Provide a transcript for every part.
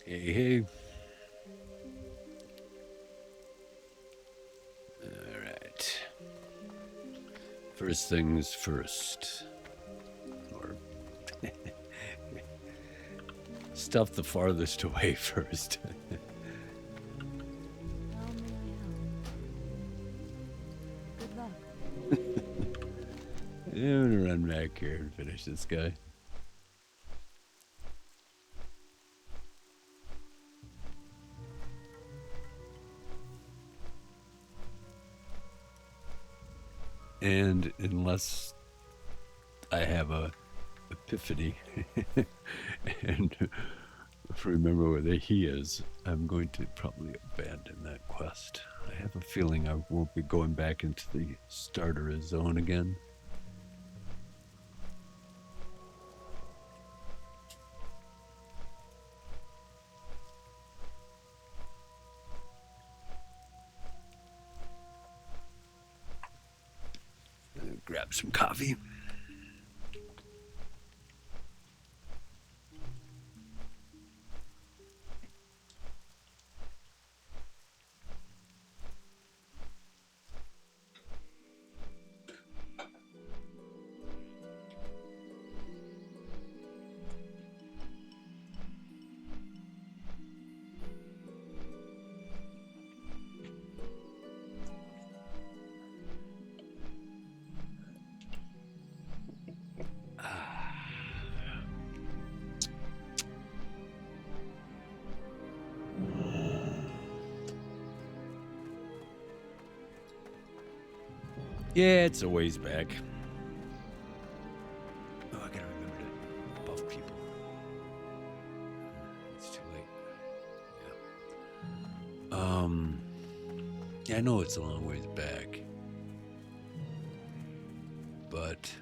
Hey, hey. All right. First things first. Or stuff the farthest away first. How may I help? Good luck. I'm gonna run back here and finish this guy. And unless I have a epiphany and remember where he is, I'm going to probably abandon that quest. I have a feeling I won't be going back into the starter zone again. Grab some coffee. Yeah, it's a ways back. Oh, I gotta remember to buff people. It's too late. Yeah. I know it's a long ways back. But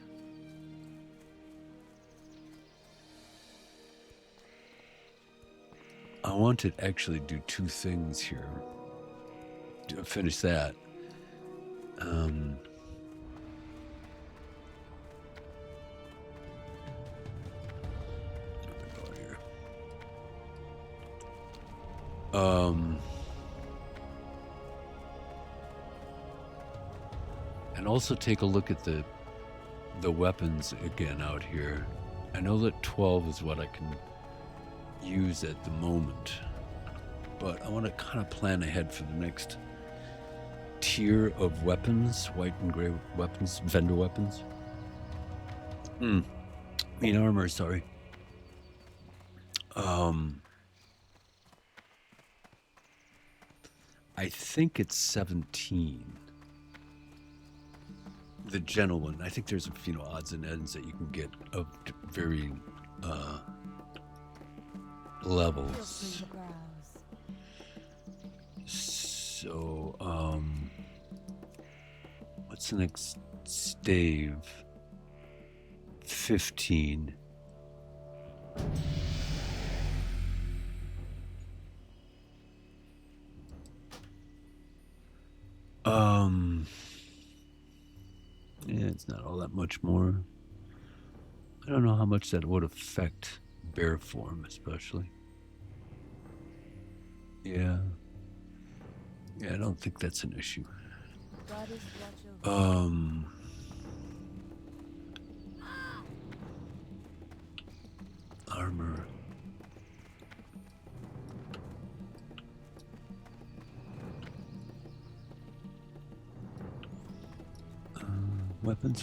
I want to actually do two things here. Finish that. And also take a look at the weapons again out here. I know that 12 is what I can use at the moment, but I want to kind of plan ahead for the next tier of weapons, white and gray weapons, vendor weapons. Mean armor, sorry. I think it's 17. The general one. I think there's odds and ends that you can get of varying levels. So, what's the next stave? 15. Yeah, it's not all that much more. I don't know how much that would affect bear form, especially. Yeah. Yeah, I don't think that's an issue. Armor.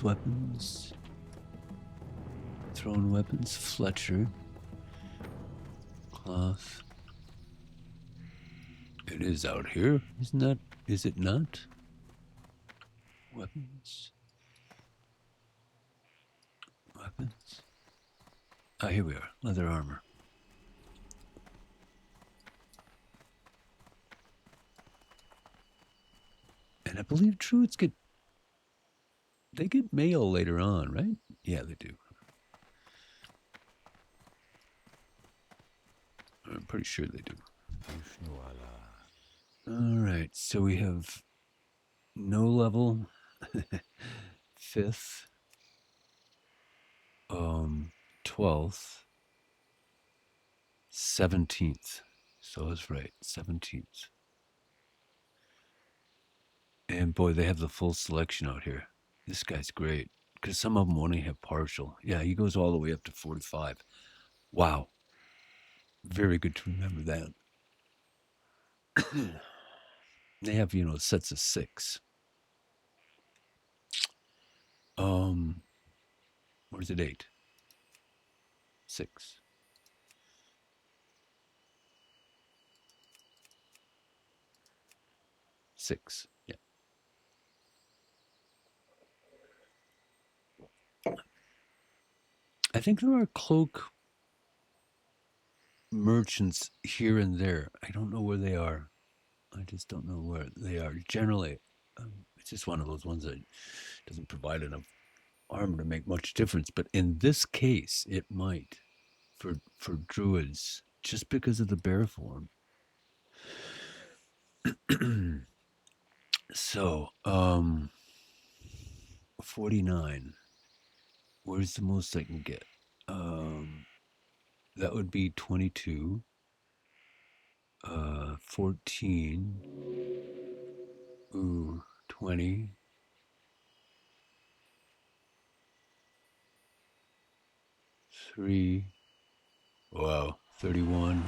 Weapons. Thrown weapons, Fletcher. Cloth. It is out here, isn't that? Is it not? Weapons. Ah, here we are. Leather armor. And I believe druids get mail later on, right? Yeah, they do. I'm pretty sure they do. All right, so we have no level, 5th, 12th, 17th. So I was right, 17th. And boy, they have the full selection out here. This guy's great because some of them only have partial. Yeah, he goes all the way up to 45. Wow. Very good to remember that. They have, sets of 6. Or is it 8? 6. 6. Yeah. I think there are cloak merchants here and there. I don't know where they are. I just don't know where they are. Generally, it's just one of those ones that doesn't provide enough armor to make much difference. But in this case, it might for druids, just because of the bear form. So, 49. Where's the most I can get? That would be 22. 14. Ooh, 20. 3. Wow, 31.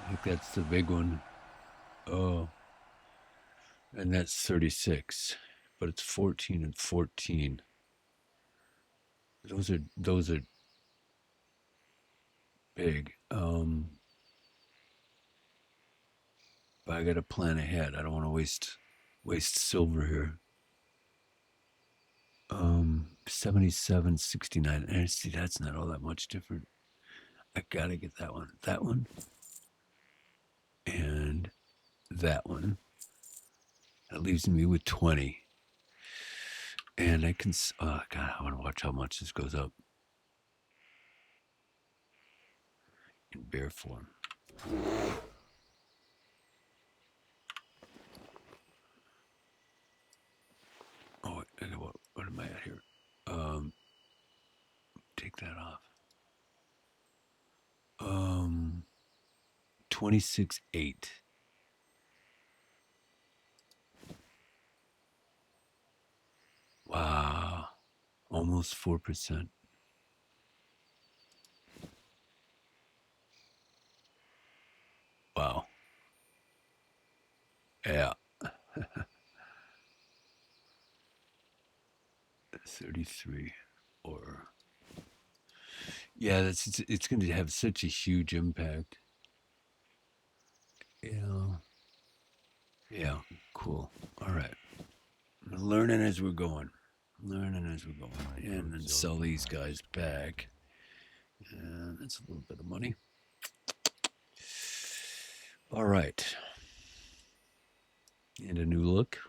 I think that's the big one. Oh, and that's 36. But it's 14 and 14. Those are big. But I got to plan ahead. I don't want to waste silver here. 77, 69. And see, that's not all that much different. I gotta get that one. That one. And that one. That leaves me with 20. And I can, oh God, I want to watch how much this goes up in bear form. Oh, what am I at here? Take that off. 26.8. Wow. Almost 4%. Wow. Yeah. 33 or yeah, it's going to have such a huge impact. Yeah, cool. All right, learning as we're going, and then sell these guys back, and that's a little bit of money. All right, and a new look.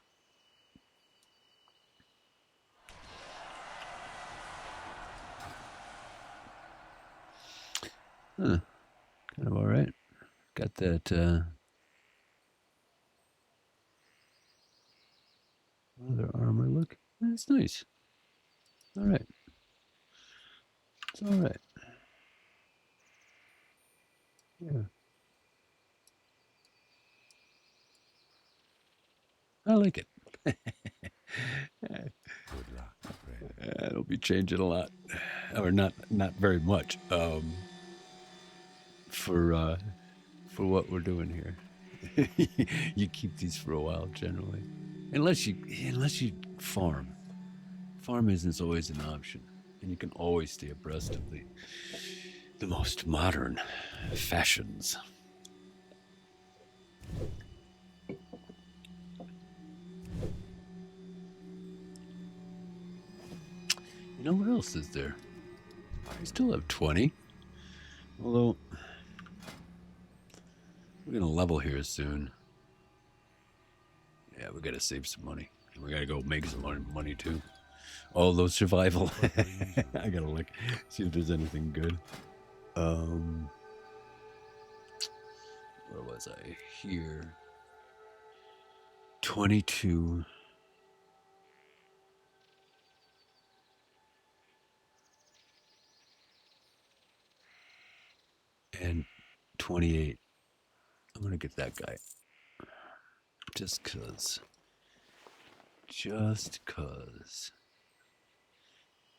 Huh, kind of all right. Got that other armor look. That's nice. All right. It's all right. Yeah. I like it. Good luck, friend. It'll be changing a lot, or not very much. For what we're doing here, you keep these for a while generally, unless you farm. Farm isn't always an option, and you can always stay abreast of the most modern fashions. You know what else is there? I still have 20. Although we're gonna level here soon. Yeah, we gotta save some money. And we gotta go make some money too. Oh, those survival. I gotta look, see if there's anything good. Where was I? Here. 22. And 28. I'm gonna get that guy. Just cause. Just cause.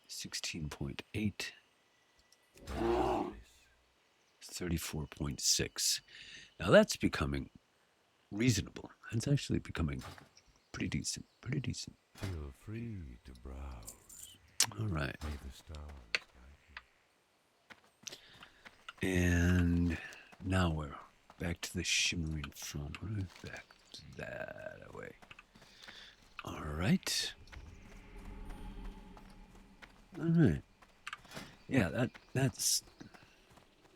16.8. 34.6. Now that's becoming reasonable. It's actually becoming pretty decent. Pretty decent. Feel free to browse. All right. May the stars guide you. And now we're back to the shimmering front. Right back to that way. All right. All right. Yeah, that's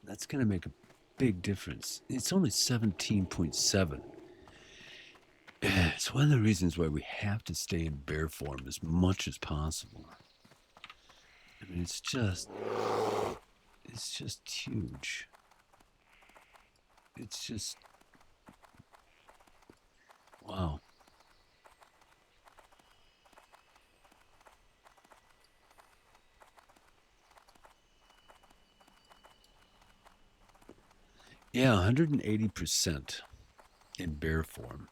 going to make a big difference. It's only 17.7. It's one of the reasons why we have to stay in bear form as much as possible. I mean, it's just huge. It's just, wow. Yeah, 180% in bear form.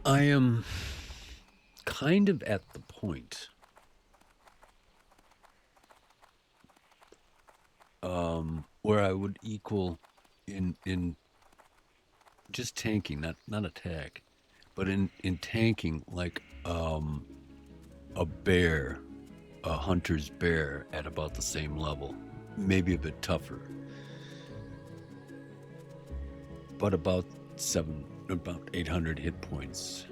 I am kind of at the point where I would equal in just tanking, not attack, but in tanking like a bear, a hunter's bear at about the same level, maybe a bit tougher, but about 800 hit points.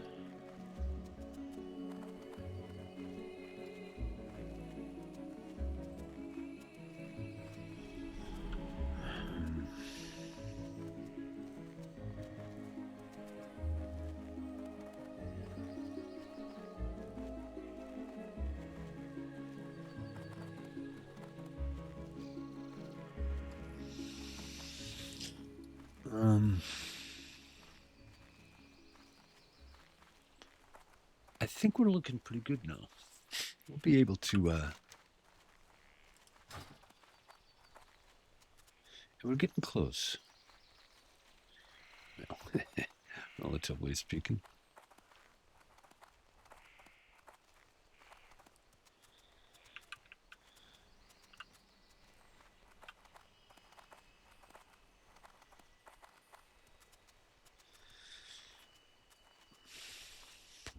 I think we're looking pretty good now. We'll be able to, we're getting close. Well, relatively speaking.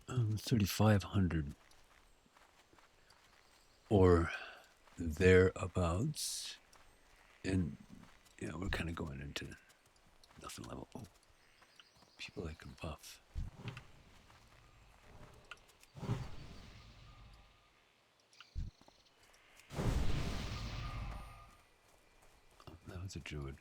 Um, 3,500 or thereabouts. And, yeah, we're kind of going into nothing level. Oh, people that can buff. Oh, that was a druid.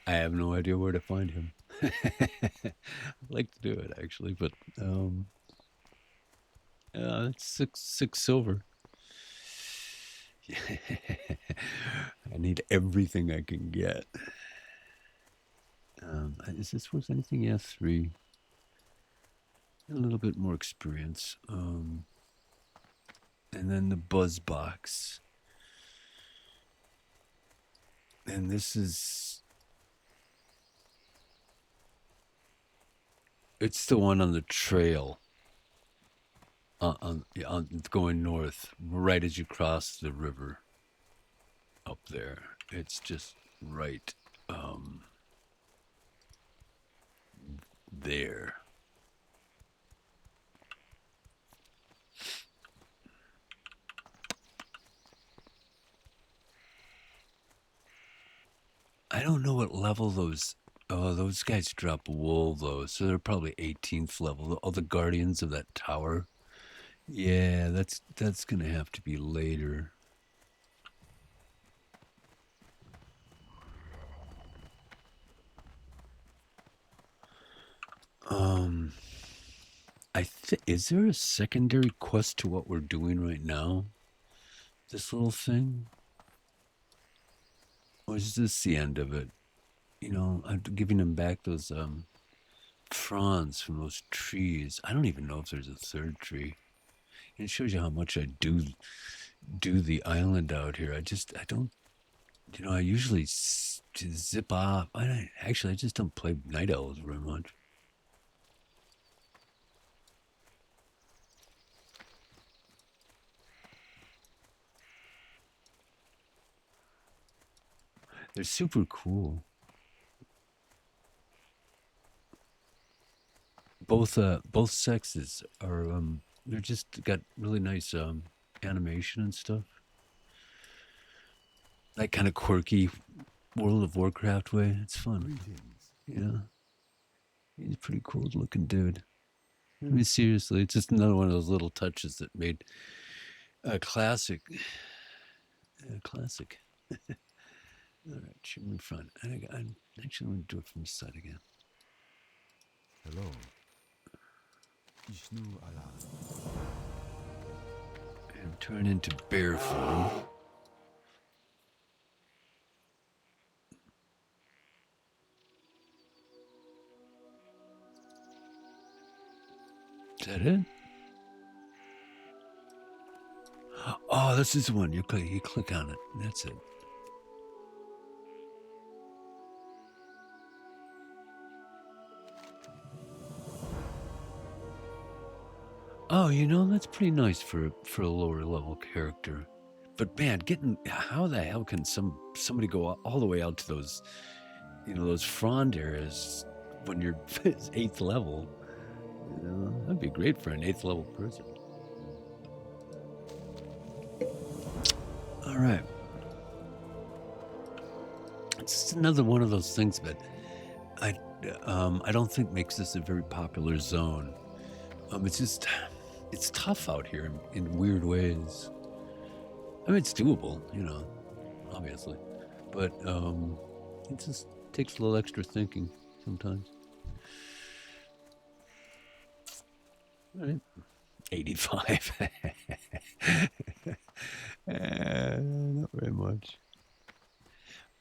I have no idea where to find him. I'd like to do it actually, but it's six silver. I need everything I can get. Is this worth anything? Yeah, 3. A little bit more experience. And then the buzz box. And this is... It's the one on the trail. On going north, right as you cross the river. Up there. It's just right there. I don't know what level those... Oh, those guys drop wool, though, so they're probably 18th level. All the guardians of that tower. Yeah, that's going to have to be later. Is there a secondary quest to what we're doing right now? This little thing? Or is this the end of it? You know, I'm giving him back those fronds from those trees. I don't even know if there's a third tree. And it shows you how much I do the island out here. I don't, you know, I usually just zip off. I just don't play Night Owls very much. They're super cool. Both sexes are they're just got really nice animation and stuff. That kind of quirky World of Warcraft way. It's fun. Greetings. Yeah. He's a pretty cool looking dude. I mean, seriously, it's just another one of those little touches that made a classic. Classic. All right, shoot in front. I'm actually going to do it from the side again. Hello. Ishnu Allah. And turn into bear form. Is that it? Oh, this is the one. You click on it. That's it. Oh, you know, that's pretty nice for a lower level character. But man, how the hell can somebody go all the way out to those, you know, those frond areas when you're 8th level? You know, that'd be great for an 8th level person. All right. It's just another one of those things that I don't think makes this a very popular zone. It's tough out here in weird ways. I mean, it's doable, you know, obviously, but it just takes a little extra thinking sometimes. All right. 85. Not very much.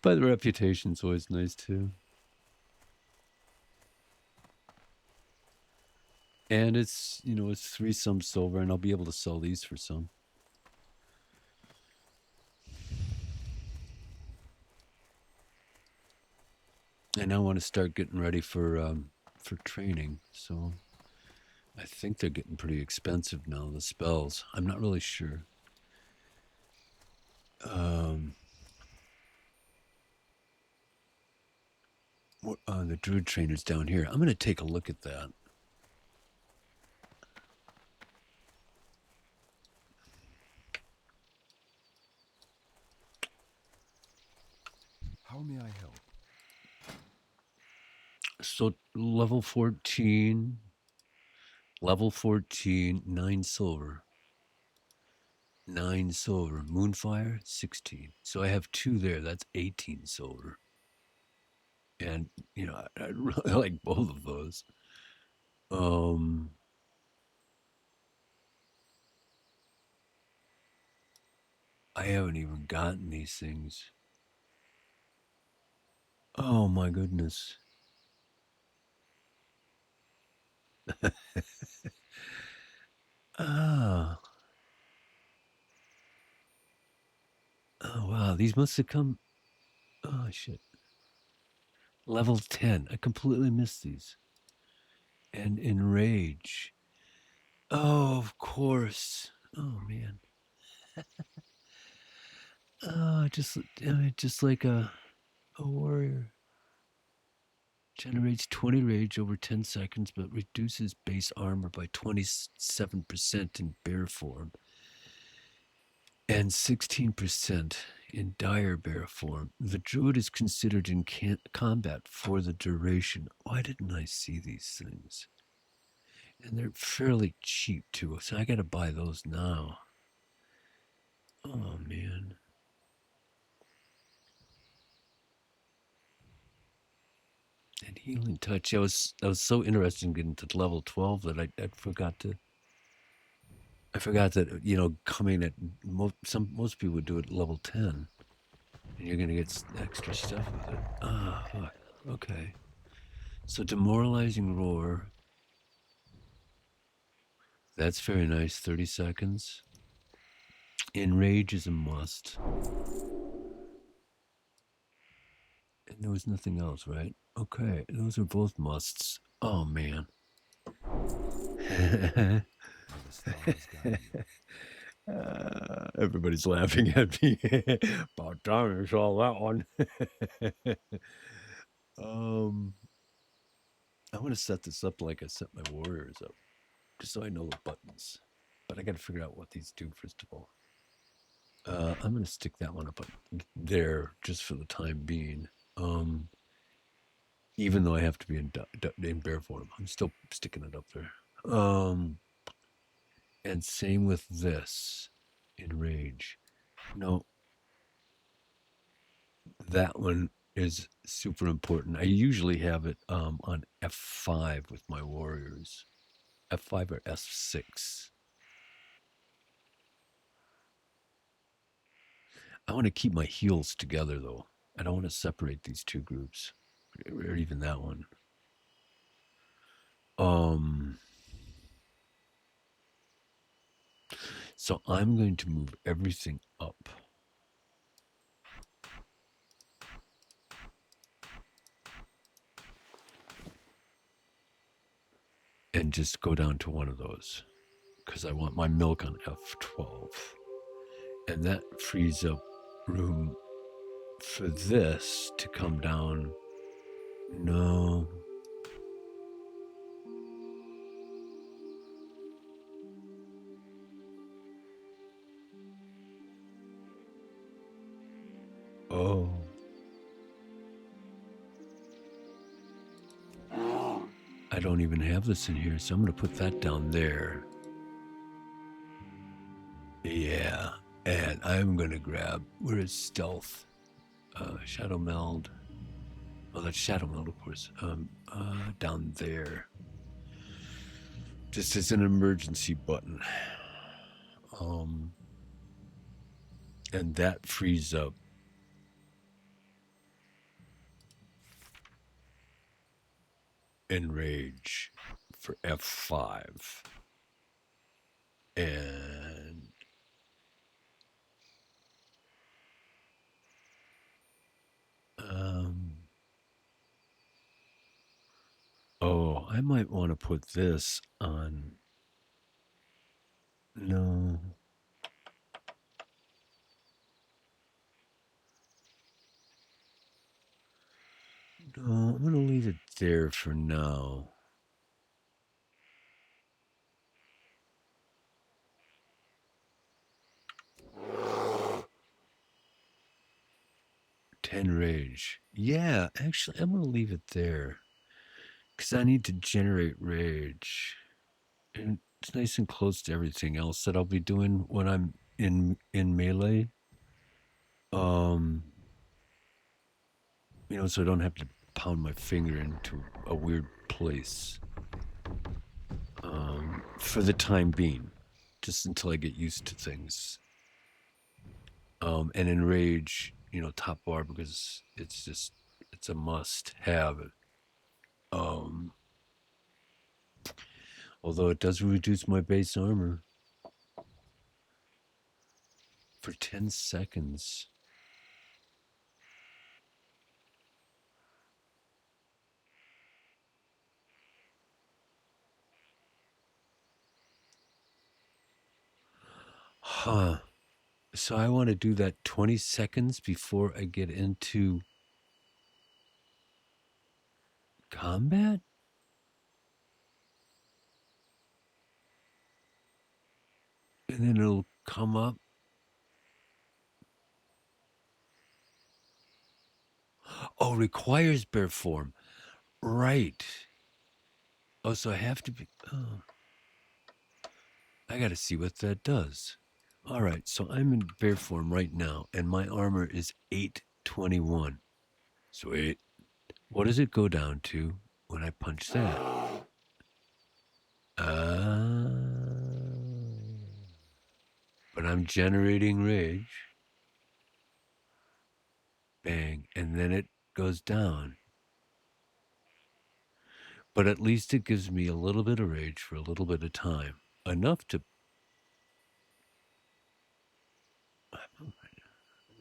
But the reputation's always nice too. And it's, you know, it's 3 some silver, and I'll be able to sell these for some. And I want to start getting ready for training. So I think they're getting pretty expensive now, the spells. I'm not really sure. The druid trainer's down here. I'm going to take a look at that. How may I help? So level 14, 9 silver. 9 silver. Moonfire, 16. So I have 2 there. That's 18 silver. And, you know, I really like both of those. I haven't even gotten these things. Oh my goodness. Ah. Oh wow, these must have come. Oh shit. Level 10. I completely missed these. And enrage. Oh, of course. Oh man. Oh, just like a warrior. Generates 20 rage over 10 seconds, but reduces base armor by 27% in bear form and 16% in dire bear form. The druid is considered in combat for the duration. Why didn't I see these things? And they're fairly cheap too, so I gotta buy those now. Oh man. And healing touch. I was so interested in getting to level 12 that I forgot to. I forgot that coming at most people would do it at level 10, and you're gonna get extra stuff with it. Ah, fuck. Okay. So demoralizing roar. That's very nice. 30 seconds. Enrage is a must. And there was nothing else, right? Okay, those are both musts. Oh man. May the stars guide you. Everybody's laughing at me. About time I saw that one. I want to set this up like I set my warriors up, just so I know the buttons. But I got to figure out what these do first of all. I'm going to stick that one up there just for the time being. Even though I have to be in bear form, I'm still sticking it up there. And same with this, enrage. No, that one is super important. I usually have it on F5 with my warriors. F5 or F6. I want to keep my heals together though. I don't want to separate these two groups, or even that one. So I'm going to move everything up. And just go down to one of those, because I want my milk on F12. And that frees up room for this to come down. No. Oh. I don't even have this in here, so I'm going to put that down there. Yeah. And I'm going to grab, where is stealth? Shadow meld. Oh, that's shadow meld, of course. Down there. Just as an emergency button. And that frees up enrage for F5. And oh, I might want to put this on. No. No, I'm going to leave it there for now. Ten rage. Yeah, actually, I'm going to leave it there. Because I need to generate rage. And it's nice and close to everything else that I'll be doing when I'm in melee. So I don't have to pound my finger into a weird place. For the time being, just until I get used to things. And enrage, top bar, because it's a must have. Although it does reduce my base armor for 10 seconds. Huh. So I want to do that 20 seconds before I get into combat? And then it'll come up. Oh, requires bear form. Right. Oh, so I have to be. Oh. I got to see what that does. All right, so I'm in bear form right now, and my armor is 821. Sweet. What does it go down to when I punch that? But I'm generating rage. Bang. And then it goes down. But at least it gives me a little bit of rage for a little bit of time. Enough to...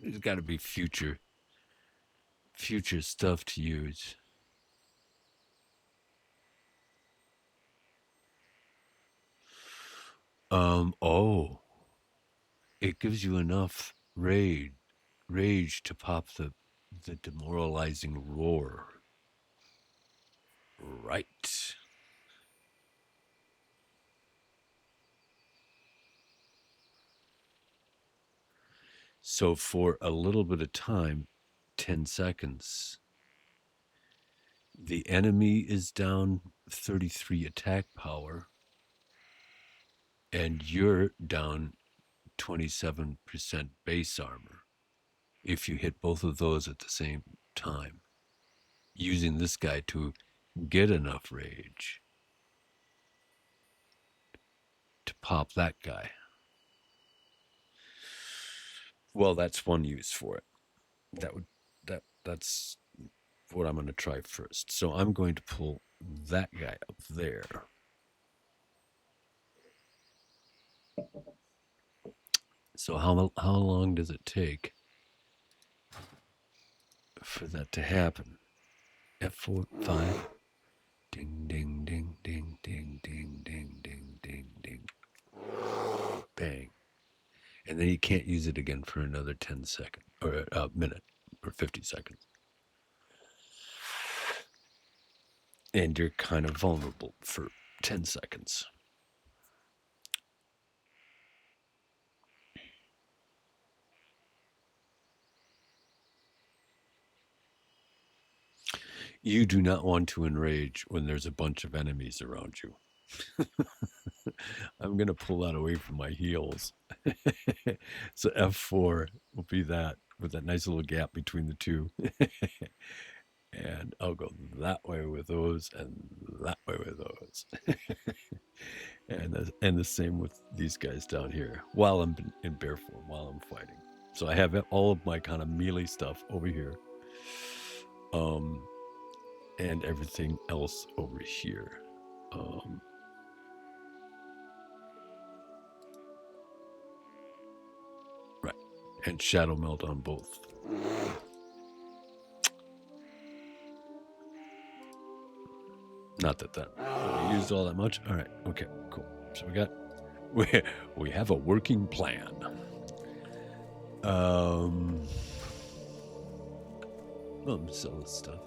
There's got to be future stuff to use. Oh. It gives you enough rage to pop the demoralizing roar. Right. So for a little bit of time, 10 seconds, the enemy is down 33 attack power, and you're down 27% base armor if you hit both of those at the same time, using this guy to get enough rage to pop that guy. Well, that's one use for it. That's what I'm going to try first. So I'm going to pull that guy up there. So how long does it take for that to happen? F4, 5. Ding, ding, ding, ding, ding, ding, ding, ding, ding, ding. Bang. And then you can't use it again for another 10 seconds, or a minute, or 50 seconds. And you're kind of vulnerable for 10 seconds. You do not want to enrage when there's a bunch of enemies around you. I'm going to pull that away from my heels. So F4 will be that, with that nice little gap between the two. And I'll go that way with those and that way with those. And the same with these guys down here while I'm in bear form, while I'm fighting. So I have all of my kind of melee stuff over here. And everything else over here. Right. And shadow melt on both. Not that we used all that much. All right. Okay. Cool. So we have a working plan. Sell this stuff.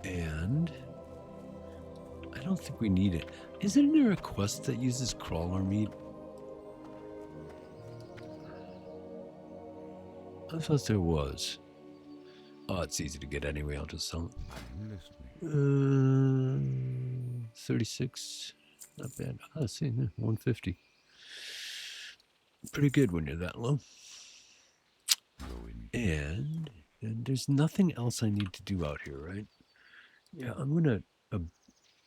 And I don't think we need it. Isn't there a quest that uses crawler meat? I thought there was. Oh, it's easy to get anyway. I'll just sell it. I'm listening. 36. Not bad. Oh, see, 150. Pretty good when you're that low. And there's nothing else I need to do out here, right? Yeah, I'm going to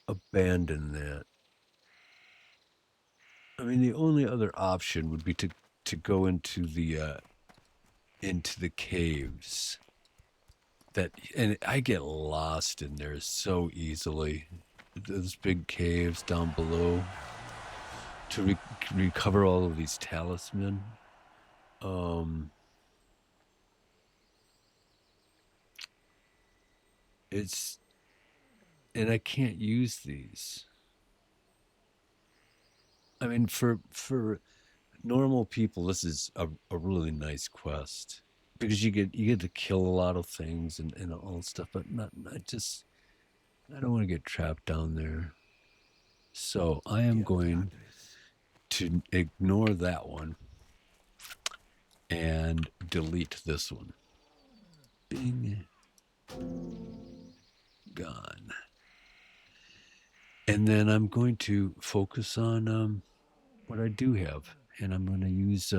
abandon that. I mean, the only other option would be to go into the caves. And I get lost in there so easily. Those big caves down below to recover all of these talisman. And I can't use these. I mean, for normal people, this is a really nice quest because you get to kill a lot of things and all stuff, but I don't want to get trapped down there. So I am going to ignore that one and delete this one. Bing. Gone. And then I'm going to focus on what I do have and I'm going to use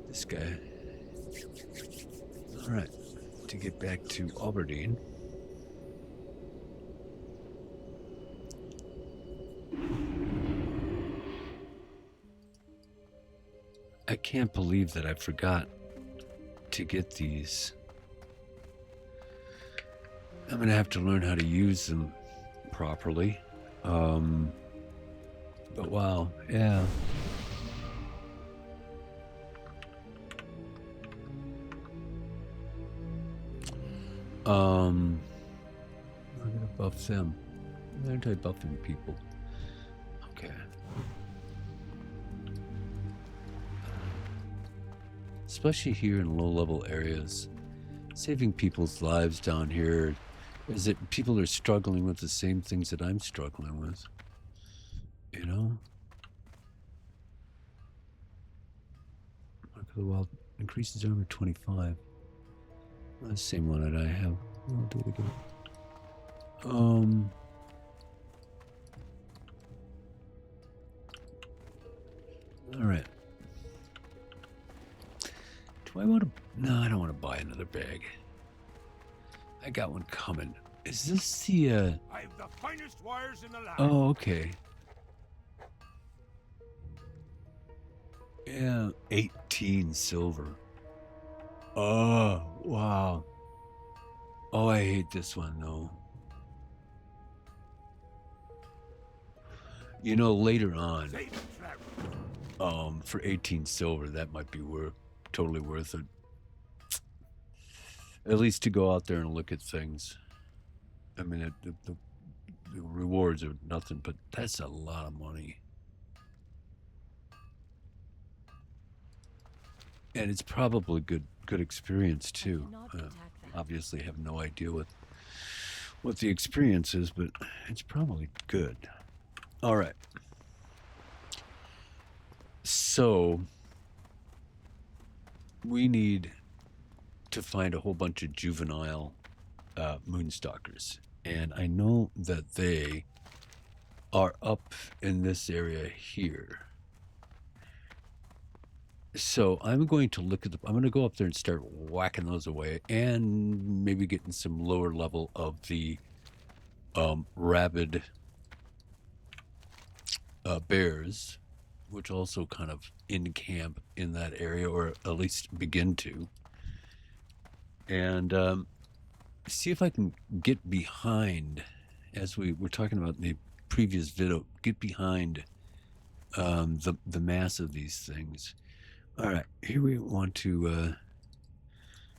this guy. All right, to get back to Aberdeen. I can't believe that I forgot to get these. I'm going to have to learn how to use them properly. But wow, yeah. I'm gonna buff them. I'm anti-buffing people. Okay. Especially here in low-level areas, saving people's lives down here is that people are struggling with the same things that I'm struggling with. You know? Mark of the Wild increases armor 25. Well, the same one that I have. I'll do it again. Alright. Do I want to... No, I don't want to buy another bag. I got one coming. Is this the, I have the finest wires in the land. Oh, okay. Yeah, 18 silver. Oh, wow. Oh, I hate this one, though. You know, later on, Safe travel. for 18 silver, that might be totally worth it. At least to go out there and look at things. I mean, the rewards are nothing, but that's a lot of money. And it's probably good experience too. Obviously have no idea what the experience is, but it's probably good. All right. So we need to find a whole bunch of juvenile moonstalkers, and I know that they are up in this area here. So I'm going to look at I'm going to go up there and start whacking those away, and maybe getting some lower level of the rabid bears, which also kind of in camp in that area, or at least begin to. And see if I can get behind, as we were talking about in the previous video, get behind the mass of these things. All right, here we want to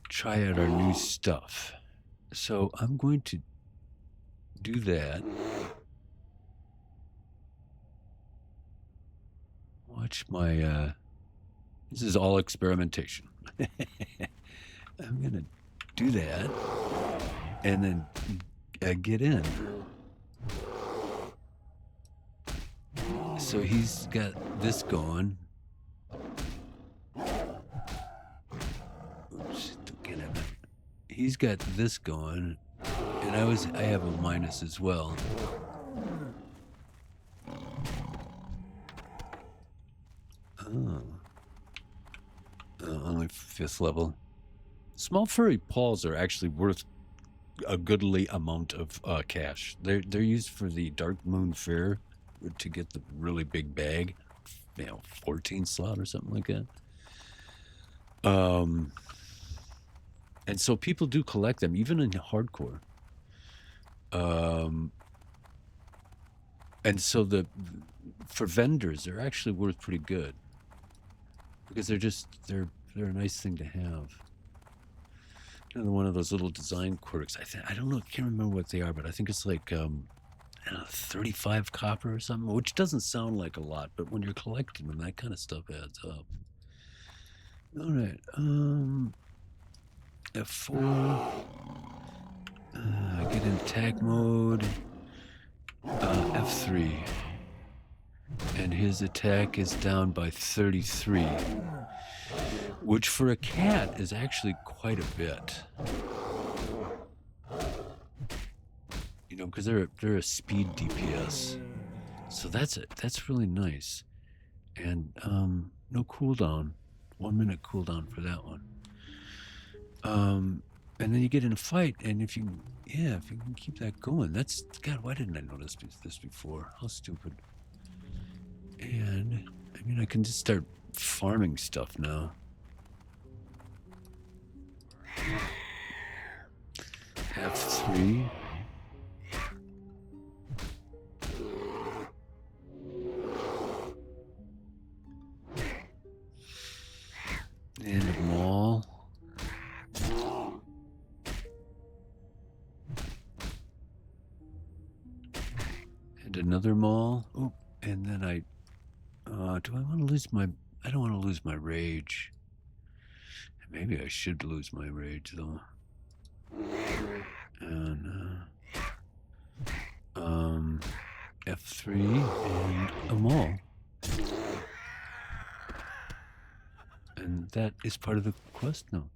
try out our new stuff. So I'm going to do that. Watch my, this is all experimentation. I'm going to do that and then get in. So he's got this going. Oops, don't get him. He's got this going, and I have a minus as well. Oh. Only 5th level. Small furry paws are actually worth a goodly amount of cash. They're used for the Dark Moon Fair to get the really big bag, 14 slot or something like that. And so people do collect them, even in hardcore. And so for vendors, they're actually worth pretty good, because they're a nice thing to have. Another one of those little design quirks. I don't know, I can't remember what they are, but I think it's like 35 copper or something, which doesn't sound like a lot, but when you're collecting them, that kind of stuff adds up. All right, F4. Get in attack mode. F3. And his attack is down by 33. Which for a cat is actually quite a bit. You know, because they're a speed DPS. So that's really nice. And no cooldown. 1 minute cooldown for that one. And then you get in a fight, and if you can keep that going, that's, God, why didn't I notice this before? How stupid. And I mean, I can just start farming stuff now. F3. And a maul. And another maul. Oh, and then do I want to lose my, I don't want to lose my rage. Maybe I should lose my rage though. And F3 and a maul. And that is part of the quest now.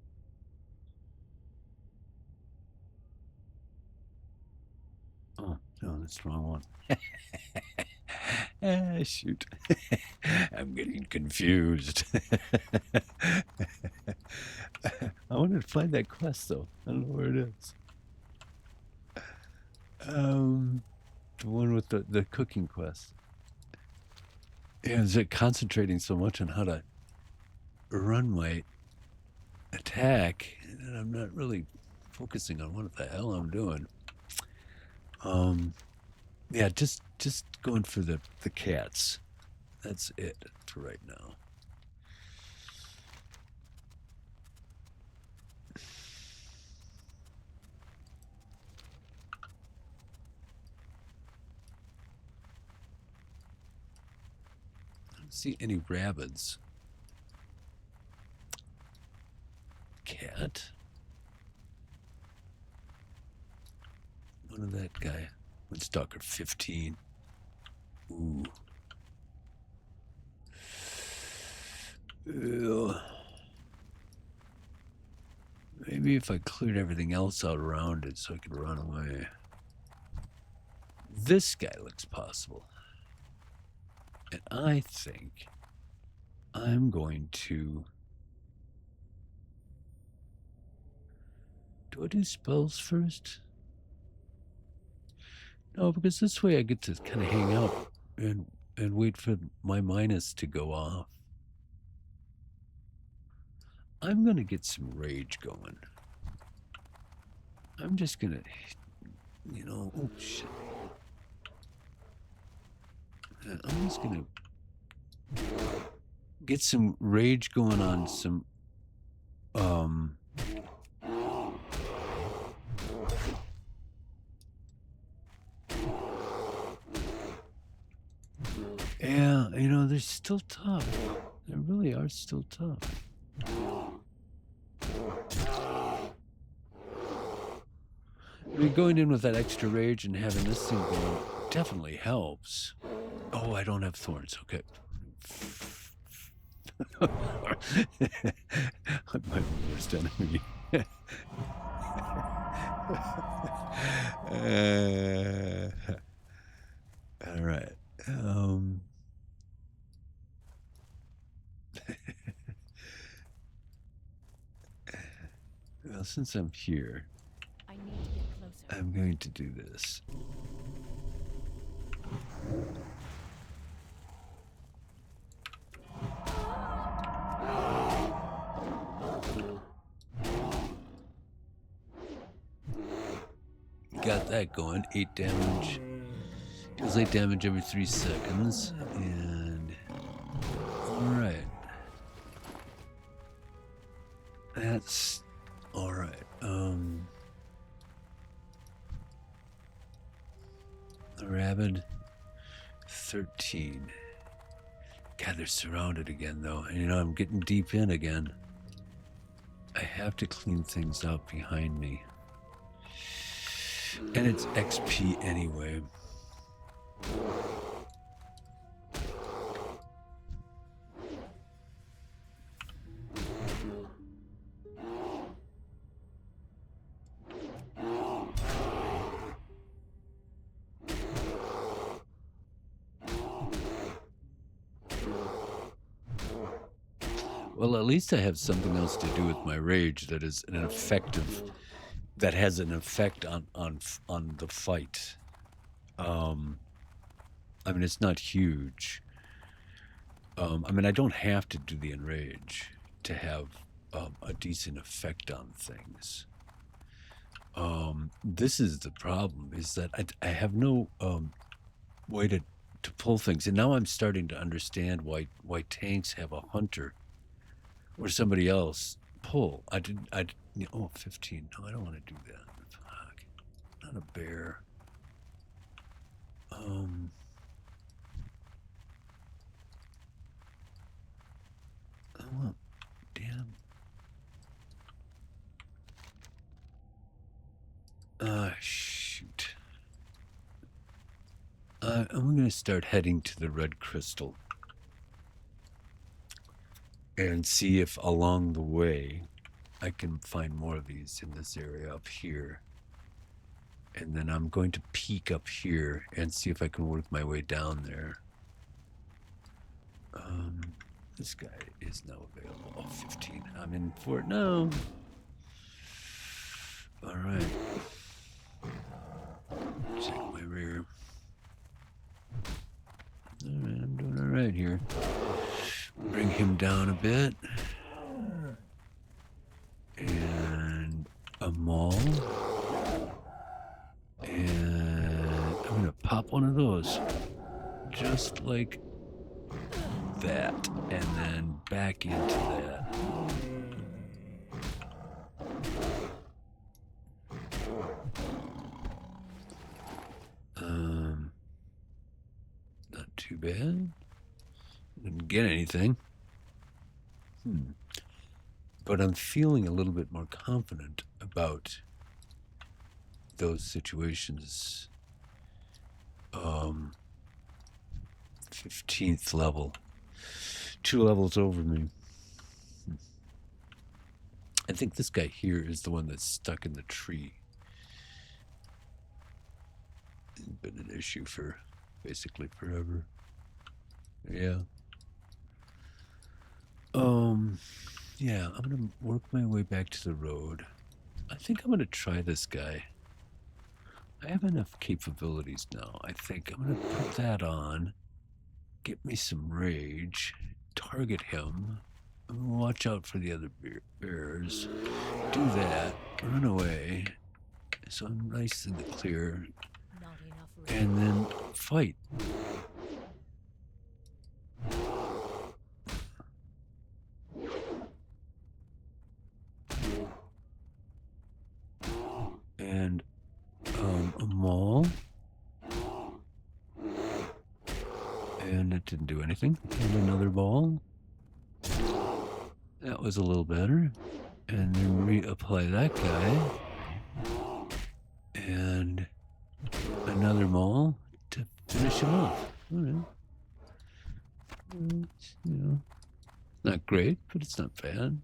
Oh, no, that's the wrong one. Shoot. I'm getting confused. I wanted to find that quest, though. I don't know where it is. The one with the cooking quest. Yeah, is it concentrating so much on how to run my attack that I'm not really focusing on what the hell I'm doing. Yeah, just going for the cats. That's it for right now. I don't see any rabbits. Cat? One of that guy. Woodstalker 15. Ooh. Ew. Maybe if I cleared everything else out around it so I could run away. This guy looks possible. And I think I'm going to... Do I do spells first? No, because this way I get to kind of hang out and wait for my minus to go off. I'm going to get some rage going. I'm just going to, oh shit. I'm just going to get some rage going on some, yeah, they're still tough. They really are still tough. I mean, going in with that extra rage and having this thing going definitely helps. Oh, I don't have thorns. Okay. I'm my worst enemy. All right. Well, since I'm here, I need to get closer. I'm going to do this. Got that going. 8 damage. Deals 8 damage every 3 seconds. And... Alright. That's... Alright. The rabid. 13. God, they're surrounded again, though. And, I'm getting deep in again. I have to clean things up behind me. And it's XP anyway. Well, at least I have something else to do with my rage that is that has an effect on the fight. I mean, it's not huge. I mean, I don't have to do the enrage to have a decent effect on things. This is the problem, is that I have no way to pull things. And now I'm starting to understand why tanks have a hunter or somebody else pull. Oh, 15. No, I don't want to do that. Fuck. Not a bear. Oh, damn. Shoot. I'm going to start heading to the red crystal and see if along the way I can find more of these in this area up here. And then I'm going to peek up here and see if I can work my way down there. This guy is now available. Oh, 15. I'm in for it now. All right. Check my rear. All right, I'm doing all right here. Bring him down a bit. And a maul. And I'm gonna pop one of those. Just like that. And then back into that. Not too bad. Didn't get anything. But I'm feeling a little bit more confident about those situations. 15th level. 2 levels over me. I think this guy here is the one that's stuck in the tree. It's been an issue for basically forever. Yeah. Yeah, I'm gonna work my way back to the road. I think I'm gonna try this guy. I have enough capabilities now. I think I'm gonna put that on, get me some rage, target him, watch out for the other bears, do that, run away, so I'm nice in the clear, Not enough room. and then fight. And a maul, and it didn't do anything. And another ball. That was a little better. And then reapply that guy. And another maul to finish him off. All right. You know, not great, but it's not bad.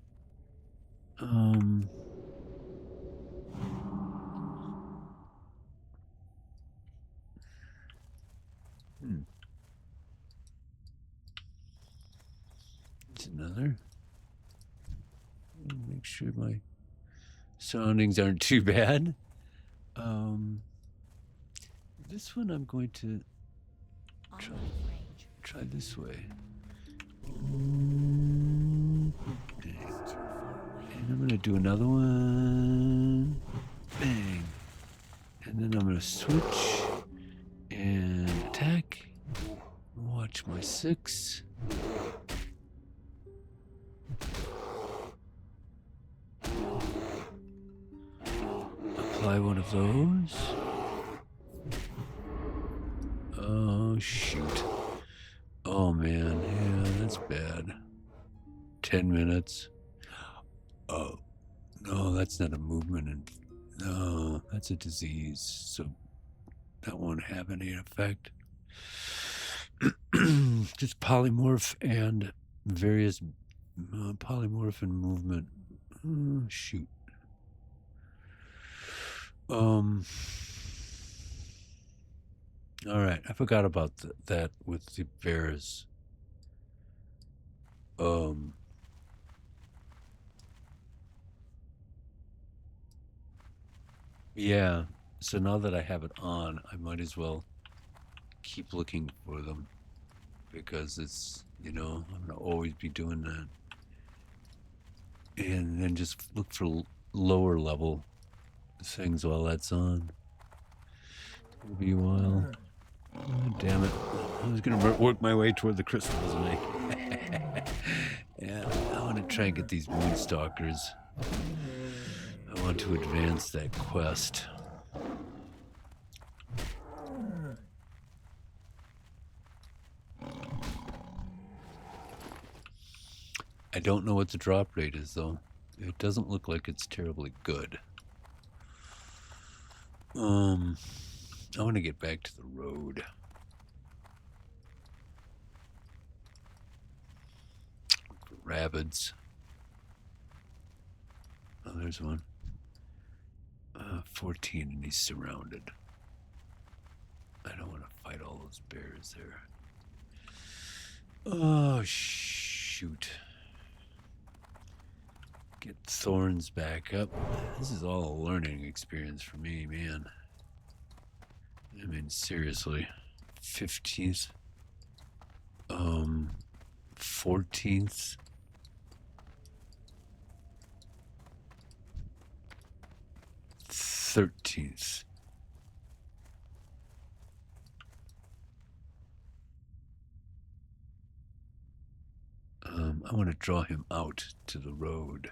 It's another. Make sure my surroundings aren't too bad. This one I'm going to I'm out of range. try this way. Too far away. And I'm going to do another one. Bang. And then I'm going to switch and attack. Watch my 6. Apply one of those. Oh, shoot. Oh, man. Yeah, that's bad. 10 minutes. Oh, no, that's not a movement. No, that's a disease. So that won't have any effect. Just polymorph and various polymorph and movement. Oh, shoot. All right, I forgot about that with the bears. Yeah. So now that I have it on, I might as well keep looking for them because it's, I'm gonna always be doing that. And then just look for lower level things while that's on. It'll be a while. Oh, damn it. I was gonna work my way toward the crystal, wasn't I? Yeah, I want to try and get these moonstalkers. I want to advance that quest. I don't know what the drop rate is, though. It doesn't look like it's terribly good. I want to get back to the road. Rabbits. Oh, there's one. 14 and he's surrounded. I don't want to fight all those bears there. Oh, shoot. Get thorns back up. This is all a learning experience for me, man. I mean, seriously. 15th. 14th. 13th. I want to draw him out to the road.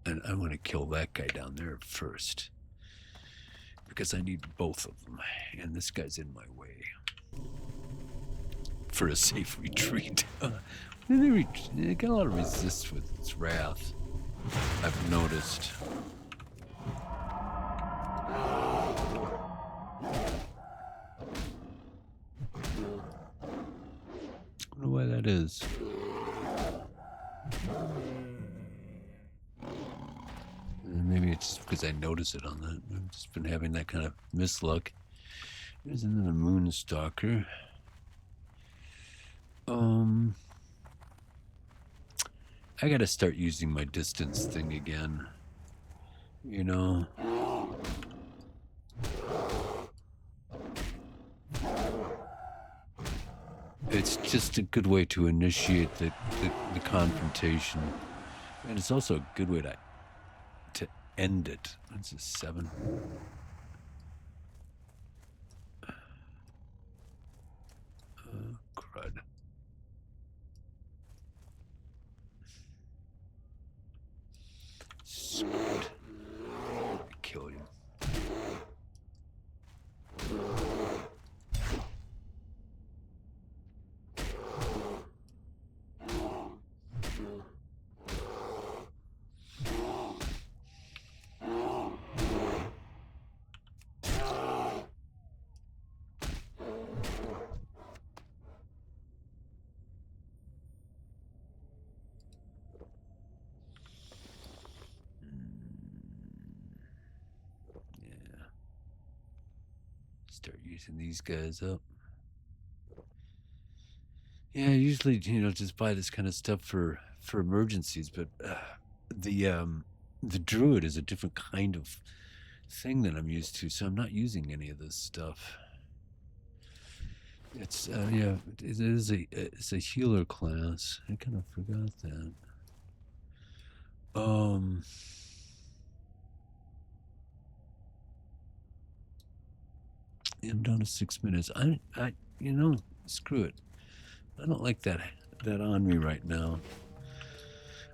And I want to kill that guy down there first. Because I need both of them. And this guy's in my way. For a safe retreat. They got a lot of resist with its wrath. I've noticed. I don't know why that is. Maybe it's just because I notice it on that. I've just been having that kind of misluck. There's another moonstalker. I gotta start using my distance thing again. You know. It's just a good way to initiate the confrontation. And it's also a good way to end it. That's a 7. Crud. Screwed. Kill you. Start using these guys up. Yeah, I usually, just buy this kind of stuff for emergencies, but the druid is a different kind of thing than I'm used to, so I'm not using any of this stuff. It's yeah, it's a healer class. I kind of forgot that. I'm down to 6 minutes. Screw it. I don't like that on me right now.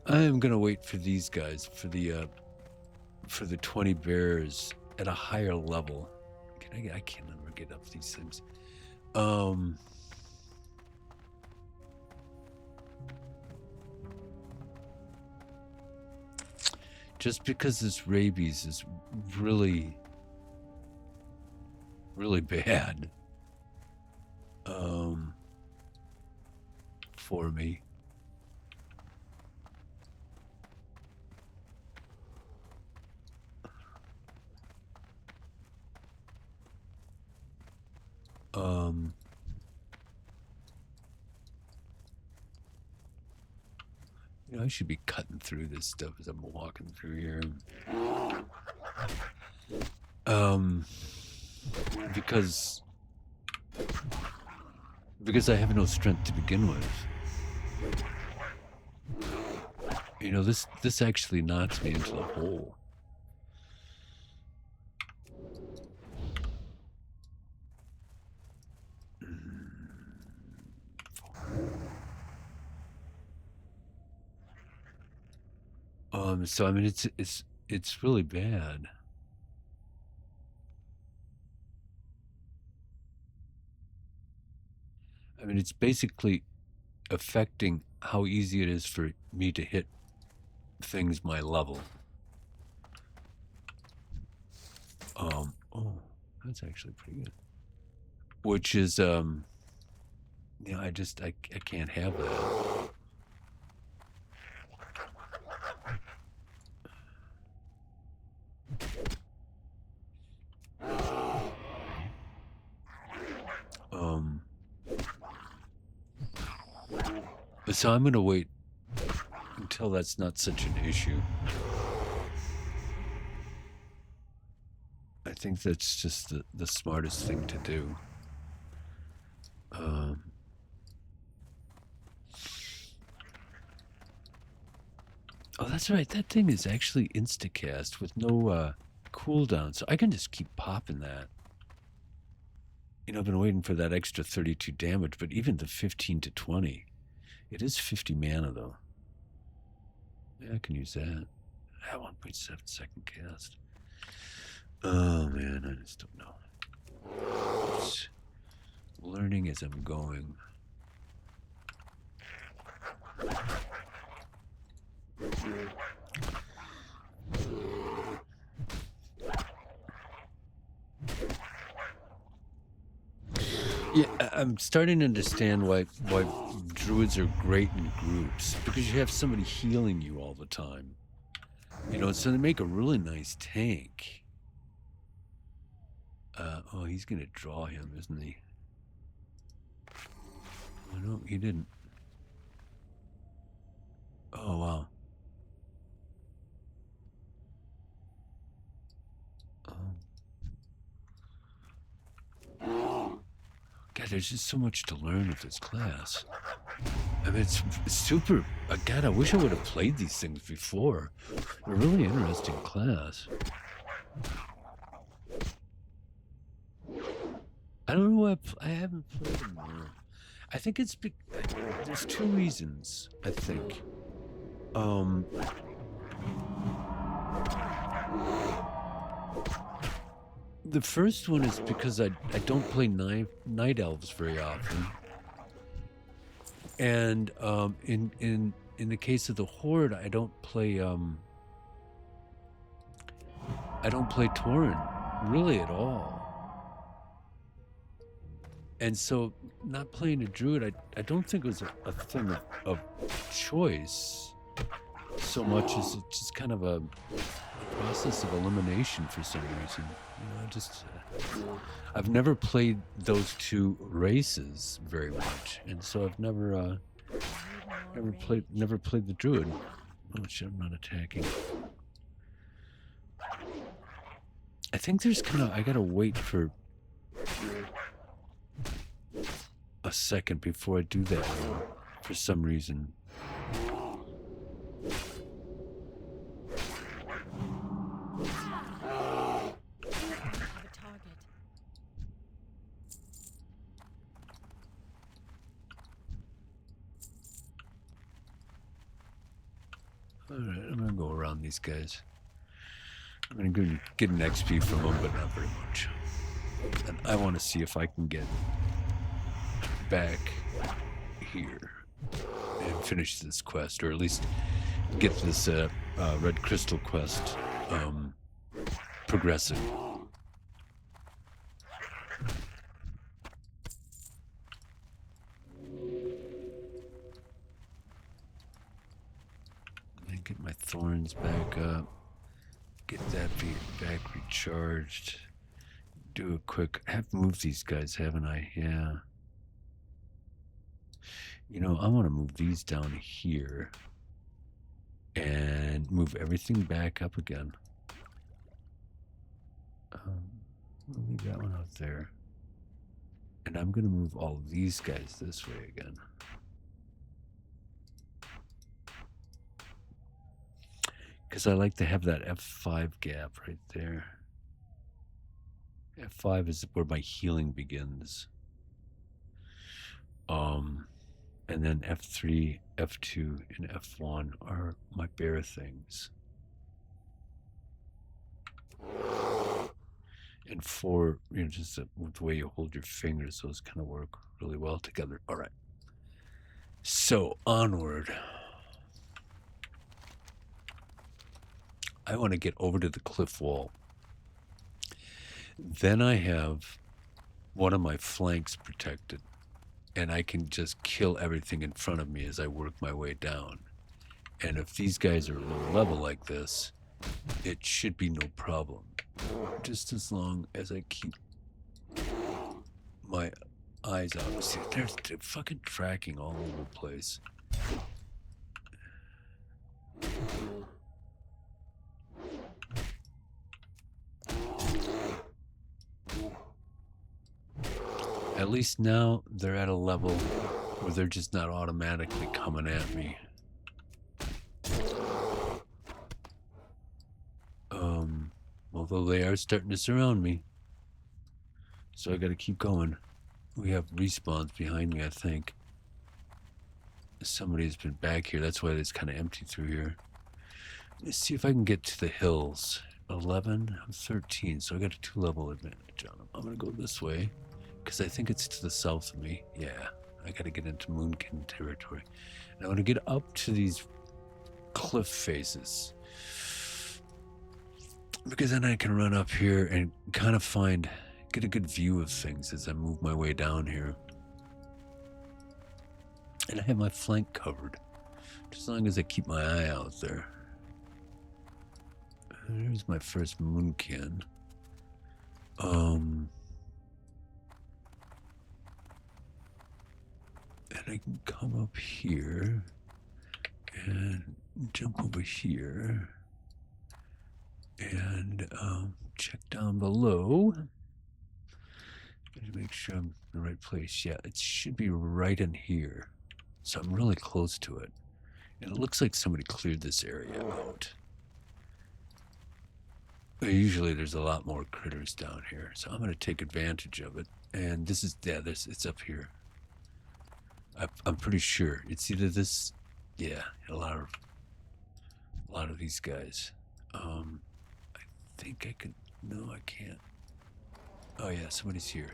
I am gonna wait for these guys for the 20 bears at a higher level. I can't never get up these things. Just because this rabies is really, really bad. For me. I should be cutting through this stuff as I'm walking through here. Because I have no strength to begin with. You know, this actually knocks me into the hole. So I mean, it's really bad. I mean, it's basically affecting how easy it is for me to hit things my level. Oh, that's actually pretty good. Which is, you know, I can't have that. So I'm gonna wait until that's not such an issue. I think that's just the smartest thing to do. Oh, that's right. That thing is actually instacast with no cooldown, so I can just keep popping that. You know, I've been waiting for that extra 32 damage, but even the 15 to 20, it is 50 mana though. Yeah, I can use that. At 1.7 second cast. Oh man, I just don't know. Just learning as I'm going. Yeah, I'm starting to understand why druids are great in groups, because you have somebody healing you all the time. You know, so they make a really nice tank. Oh, he's gonna draw him, isn't he? Oh, no, he didn't. Oh, wow. God, there's just so much to learn with this class. I mean, it's super. God, I wish I would have played these things before. A really interesting class. I don't know why I haven't played them more. I think it's there's two reasons, I think. The first one is because I don't play night elves very often. And in the case of the Horde, I don't play Tauren really at all. And so not playing a druid, I don't think it was a thing of choice so much as it's just kind of a process of elimination for some reason. You know, just I've never played those two races very much, and so I've never played the druid. Oh shit, I'm not attacking. I think there's I gotta wait for a second before I do that for some reason. Alright, I'm gonna go around these guys. I'm gonna get an XP from them, but not very much. And I want to see if I can get back here and finish this quest, or at least get this red crystal quest progressing. And get my thorns back up, get that back recharged, do a quick, I have moved these guys, haven't I? Yeah. You know, I want to move these down here and move everything back up again. We'll leave that one out there. And I'm going to move all these guys this way again. Because I like to have that F5 gap right there. F5 is where my healing begins. And then F3, F2, and F1 are my bear things. And 4, you know, just the way you hold your fingers, those kind of work really well together. All right. So, onward. I want to get over to the cliff wall. Then I have one of my flanks protected, and I can just kill everything in front of me as I work my way down. And if these guys are low level like this, it should be no problem. Just as long as I keep my eyes out. See, they're fucking tracking all over the place. At least now they're at a level where they're just not automatically coming at me. Although they are starting to surround me. So I gotta keep going. We have respawns behind me, I think. Somebody's been back here. That's why it's kind of empty through here. Let's see if I can get to the hills. 11, I'm 13, so I got a 2-level advantage on them. I'm gonna go this way, because I think it's to the south of me. Yeah, I gotta get into Moonkin territory. And I want to get up to these cliff faces. Because then I can run up here and kind of get a good view of things as I move my way down here. And I have my flank covered, just as long as I keep my eye out there. There's my first Moonkin. And I can come up here and jump over here. And check down below to make sure I'm in the right place. Yeah, it should be right in here. So I'm really close to it. And it looks like somebody cleared this area out. Usually there's a lot more critters down here. So I'm going to take advantage of it. And this is, yeah, it's up here. I'm pretty sure. It's either this, yeah, a lot of these guys. I think I could, no, I can't. Oh yeah, somebody's here.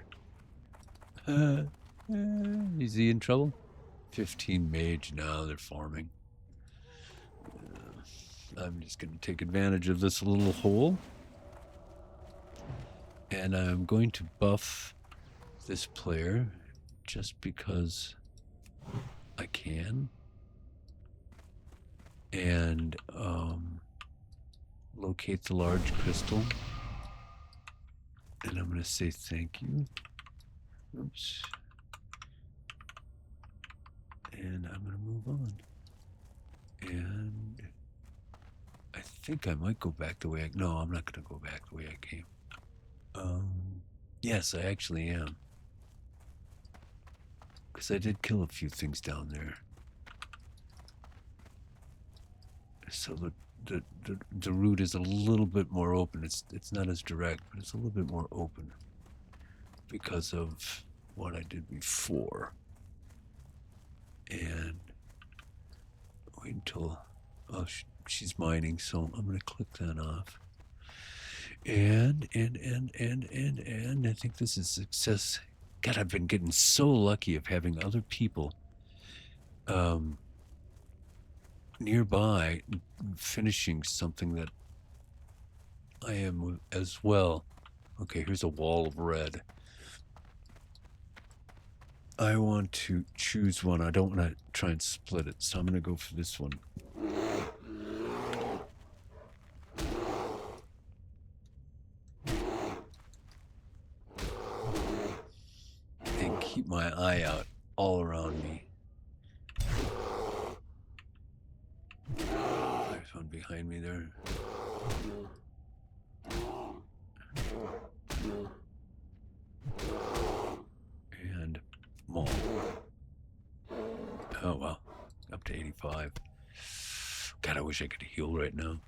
Is he in trouble? 15 mage now, they're farming. I'm just going to take advantage of this little hole. And I'm going to buff this player just because I can. And, locate the large crystal. And I'm going to say thank you. Oops. And I'm going to move on. And I think I might go back the way no, I'm not going to go back the way I came. Yes, I actually am. Because I did kill a few things down there. So the route is a little bit more open. It's not as direct, but it's a little bit more open because of what I did before. And wait until she's mining, so I'm gonna click that off. And I think this is success. God, I've been getting so lucky of having other people nearby finishing something that I am as well. Okay, here's a wall of red. I want to choose one. I don't want to try and split it, so I'm going to go for this one. And keep my eye out all around me. There's one behind me there. And mole. Oh, wow. Up to 85. God, I wish I could heal right now.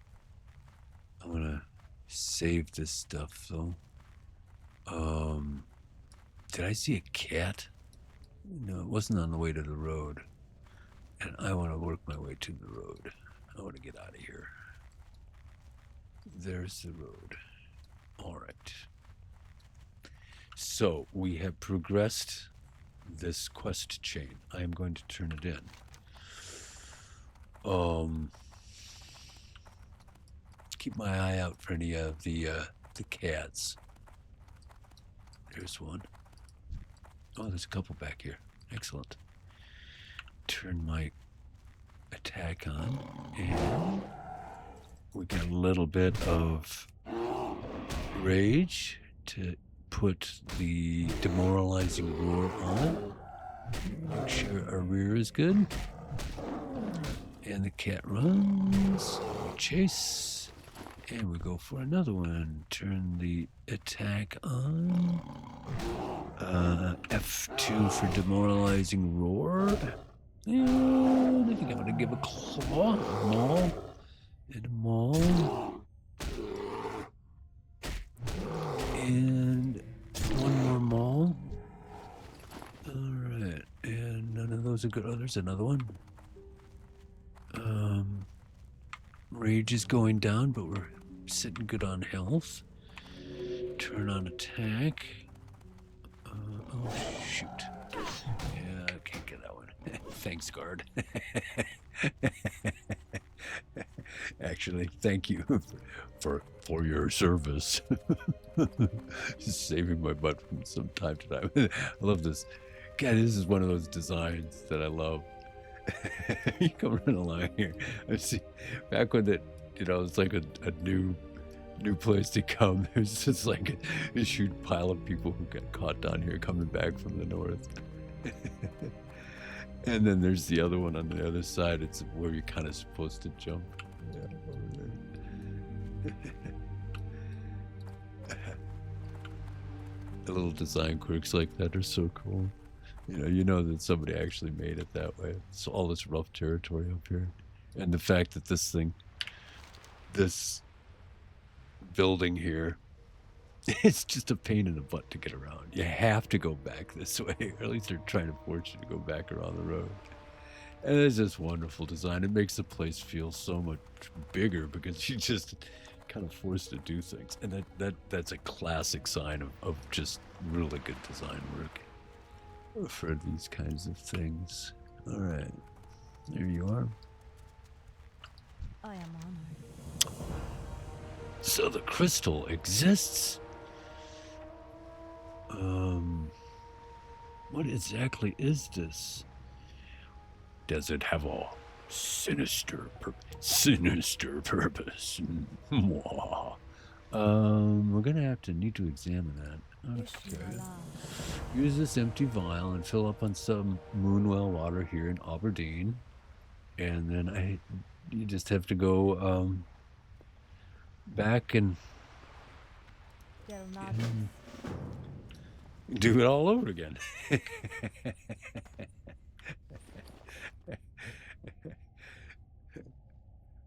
I'm gonna save this stuff, though. Did I see a cat? No, it wasn't on the way to the road. And I want to work my way to the road. I want to get out of here. There's the road. All right. So we have progressed this quest chain. I am going to turn it in. Keep my eye out for any of the cats. There's one. Oh, there's a couple back here. Excellent. Turn my attack on, and we got a little bit of rage to put the demoralizing roar on. Make sure our rear is good. And the cat runs. We chase. And we go for another one. Turn the attack on. F2 for demoralizing roar. And I think I'm going to give a claw, a maul, and a maul. And one more maul. Alright, and none of those are good. Oh, there's another one. Rage is going down, but we're sitting good on health. Turn on attack. Oh, shoot. Yeah, I can't get that one. Thanks, guard. Actually, thank you for your service. Saving my butt from some time to time. I love this. God, this is one of those designs that I love. You come running along here. I see back when it, it's like a new place to come. There's just like a huge pile of people who got caught down here coming back from the north. And then there's the other one on the other side. It's where you're kind of supposed to jump. Yeah, over there. The little design quirks like that are so cool. You know that somebody actually made it that way. So all this rough territory up here. And the fact that this building here, it's just a pain in the butt to get around. You have to go back this way, or at least they're trying to force you to go back around the road. And it's just wonderful design. It makes the place feel so much bigger because you just kind of forced to do things. And that's a classic sign of just really good design work for these kinds of things. All right, there you are. I am honored. So the crystal exists. What exactly is this? Does it have a sinister purpose? Mwah. We're gonna need to examine that. Okay. Use this empty vial and fill up on some moonwell water here in Aberdeen, and then you just have to go back and do it all over again.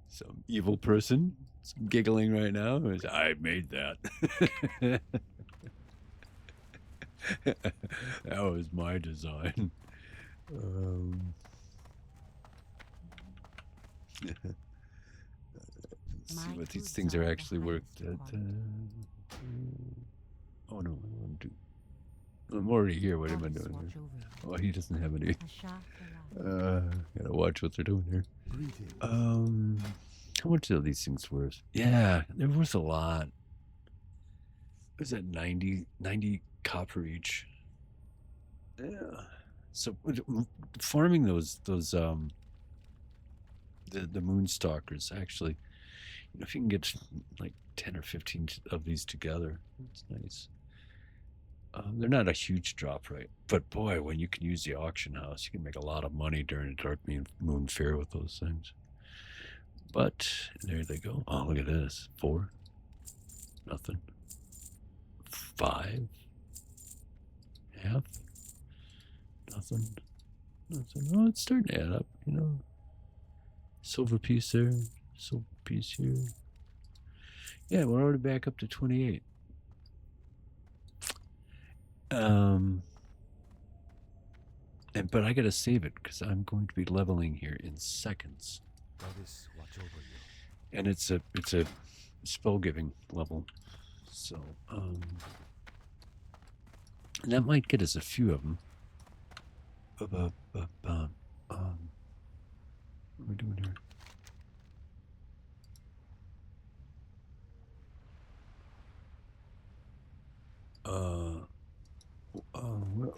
Some evil person is giggling right now. I made that. That was my design. Let's see what these things are actually worth at. Oh no, I want to do. I'm already here. What am I doing here? Oh, he doesn't have any. Gotta watch what they're doing here. How much are these things worth? Yeah, they're worth a lot. What is that, 90 copper each? Yeah. So farming those the moonstalkers, actually, if you can get like 10 or 15 of these together, it's nice. They're not a huge drop rate, but boy, when you can use the auction house, you can make a lot of money during the Dark Moon Fair with those things. But there they go. Oh, look at this. 4. Nothing. 5. Half. Nothing. Nothing. Oh, it's starting to add up, you know. Silver piece there. Silver piece here. Yeah, we're already back up to 28. But I gotta save it because I'm going to be leveling here in seconds. Goddess, watch over you. And it's a spell giving level. So and that might get us a few of them. What are we doing here?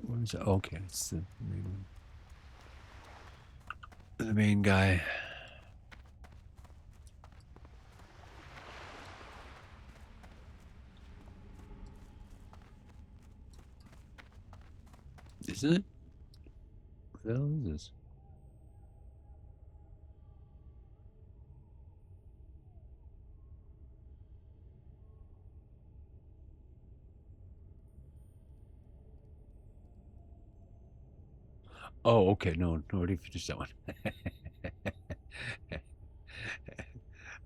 Where is it? Okay, it's the main one. The main guy. Isn't it? What the hell is this? Oh, okay. No, already finished that one.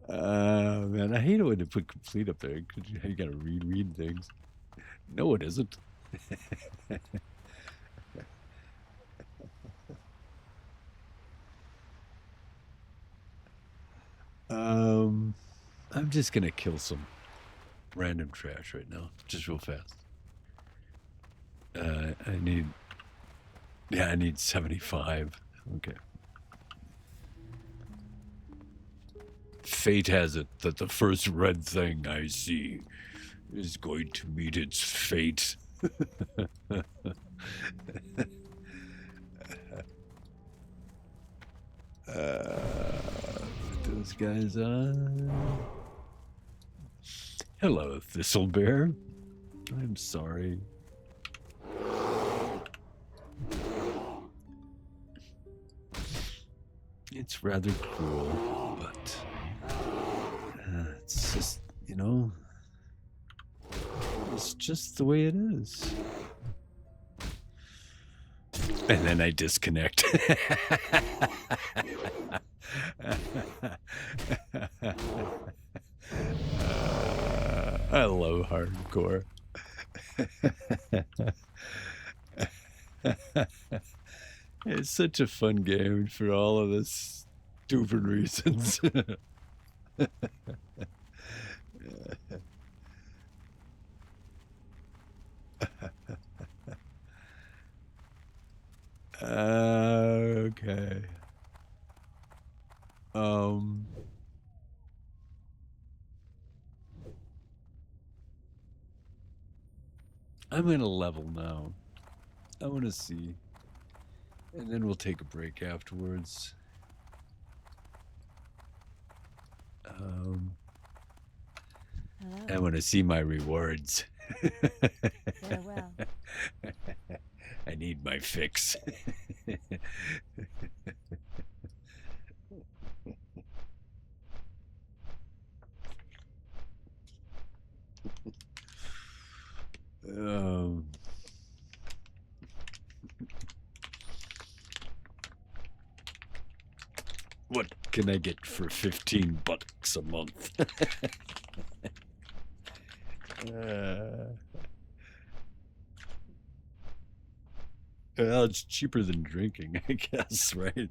Man, I hate it when they put complete up there. You gotta read things. No, it isn't. I'm just gonna kill some random trash right now, just real fast. I need 75. Okay. Fate has it that the first red thing I see is going to meet its fate. Those guys on. Hello, Thistlebear. I'm sorry. It's rather cruel, but it's just, you know, it's just the way it is. And then I disconnect. I love hardcore. It's such a fun game for all of this stupid reasons. Okay. I'm gonna level now. I want to see. And then we'll take a break afterwards. I want to see my rewards. Farewell. I need my fix. What can I get for $15 a month? Well, it's cheaper than drinking, I guess, right?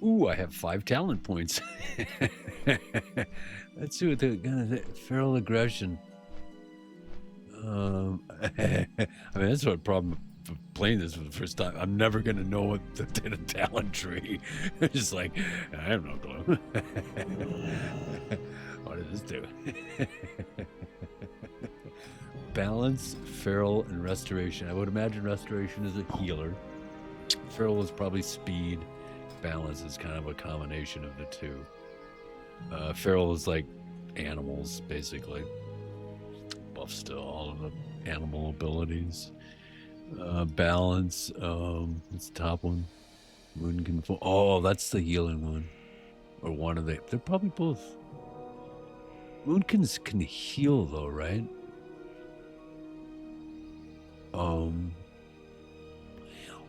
Ooh, I have 5 talent points. Let's see what the feral aggression. I mean, that's what problem for playing this for the first time. I'm never gonna know what the talent tree. It's just like, I have no clue. What does this do? balance, feral, and restoration. I would imagine restoration is a healer. Feral is probably speed. Balance is kind of a combination of the two. Feral is like animals, basically. Buffs to all of the animal abilities. Balance, it's the top one. Moon can fall. Oh, that's the healing one. Or one of the. They're probably both. Moonkins can heal though, right?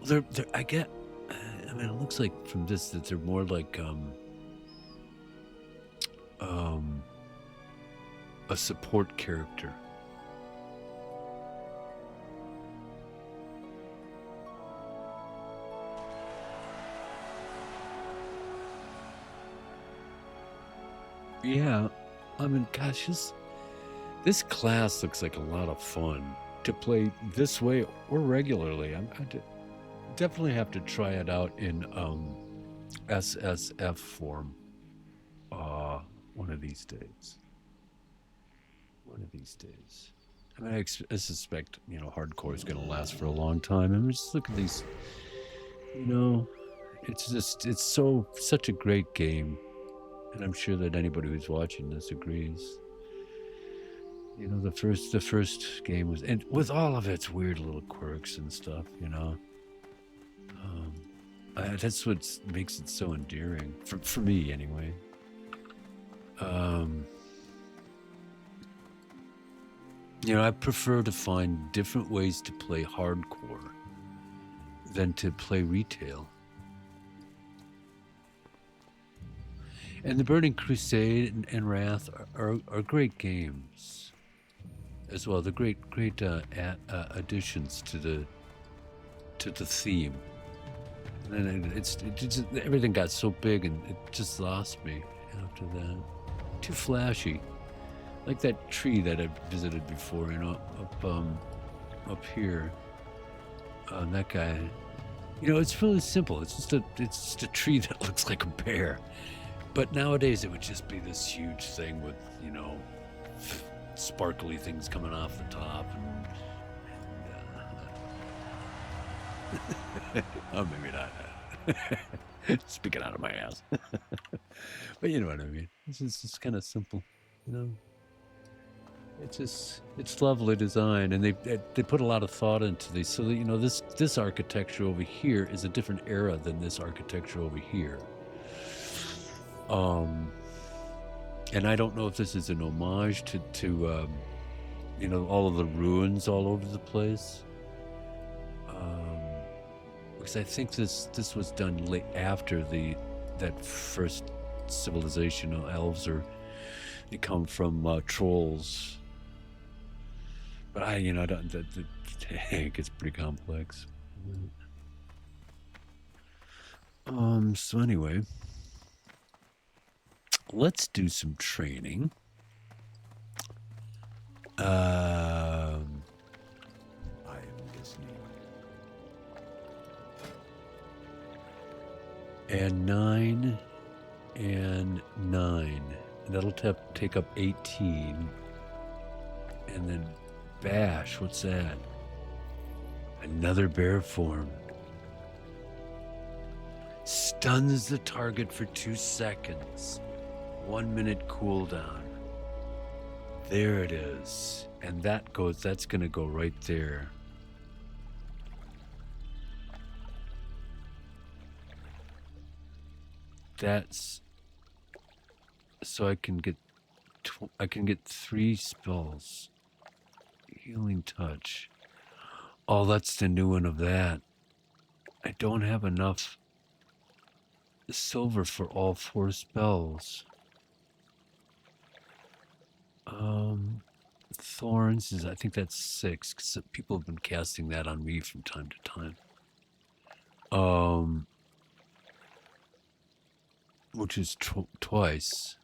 They're I get. I mean, it looks like from this that they're more like a support character. Yeah, I mean, gosh, this class looks like a lot of fun to play this way or regularly. I definitely have to try it out in SSF form one of these days. One of these days. I mean, I suspect, hardcore is going to last for a long time. I mean, just look at these, it's such a great game. And I'm sure that anybody who's watching this agrees. The first game was, and with all of its weird little quirks and stuff, that's what makes it so endearing for me, anyway. I prefer to find different ways to play hardcore than to play retail. And the Burning Crusade and Wrath are great games as well. They're great additions to the theme. And then everything got so big and it just lost me after that. Too flashy, like that tree that I visited before. Up here. That guy. It's really simple. It's just a tree that looks like a bear. But nowadays it would just be this huge thing with, sparkly things coming off the top. Oh, maybe not. Speaking out of my ass. But you know what I mean. It's kind of simple, It's lovely design, and they put a lot of thought into these. So that, this architecture over here is a different era than this architecture over here. And I don't know if this is an homage to all of the ruins all over the place. Because I think this was done late after that first civilization. Elves they come from trolls. But it gets pretty complex. So anyway. Let's do some training. I am listening. And 9 and 9. And that'll take up 18. And then bash, what's that? Another bear form. Stuns the target for 2 seconds. 1 minute cooldown. There it is. And that's gonna go right there. That's so I can get 3 spells. Healing touch. Oh, that's the new one of that. I don't have enough silver for all 4 spells. Thorns is, I think that's 6, because people have been casting that on me from time to time. Which is twice.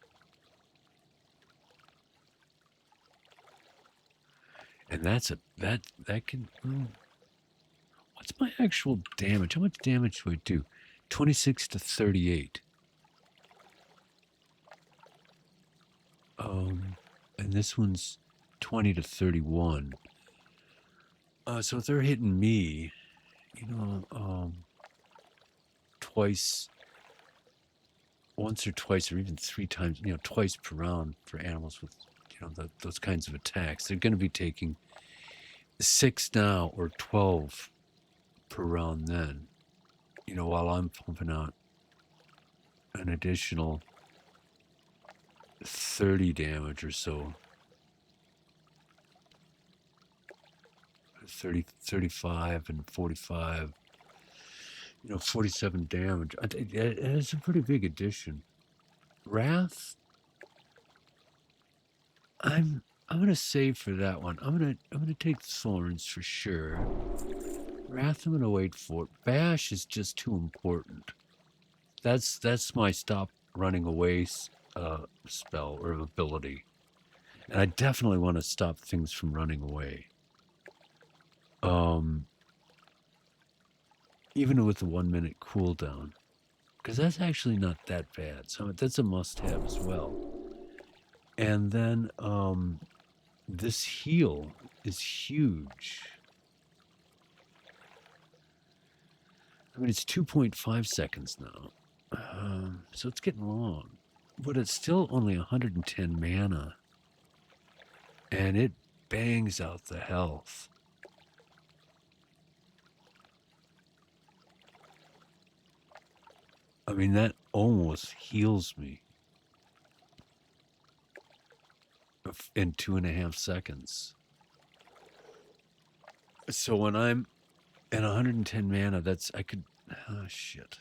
And that can. What's my actual damage? How much damage do I do? 26 to 38. And this one's 20 to 31. So if they're hitting me, you know, twice, once or twice, or even 3 times, you know, twice per round for animals with, you know, those kinds of attacks, they're going to be taking 6 now or 12 per round then, you know, while I'm pumping out an additional 30 damage or so. 30, 35 and 45, you know, 47 damage. It's a pretty big addition. Wrath, I'm gonna save for that one. I'm gonna take thorns for sure. Wrath, I'm gonna wait for it. Bash is just too important. That's my stop running away spell or ability, and I definitely want to stop things from running away. Even with the 1 minute cooldown, because that's actually not that bad. So that's a must-have as well. And then this heal is huge. I mean, it's 2.5 seconds now, so it's getting long, but it's still only 110 mana, and it bangs out the health. I mean, that almost heals me in 2.5 seconds. So when I'm at 110 mana, I could, oh shit.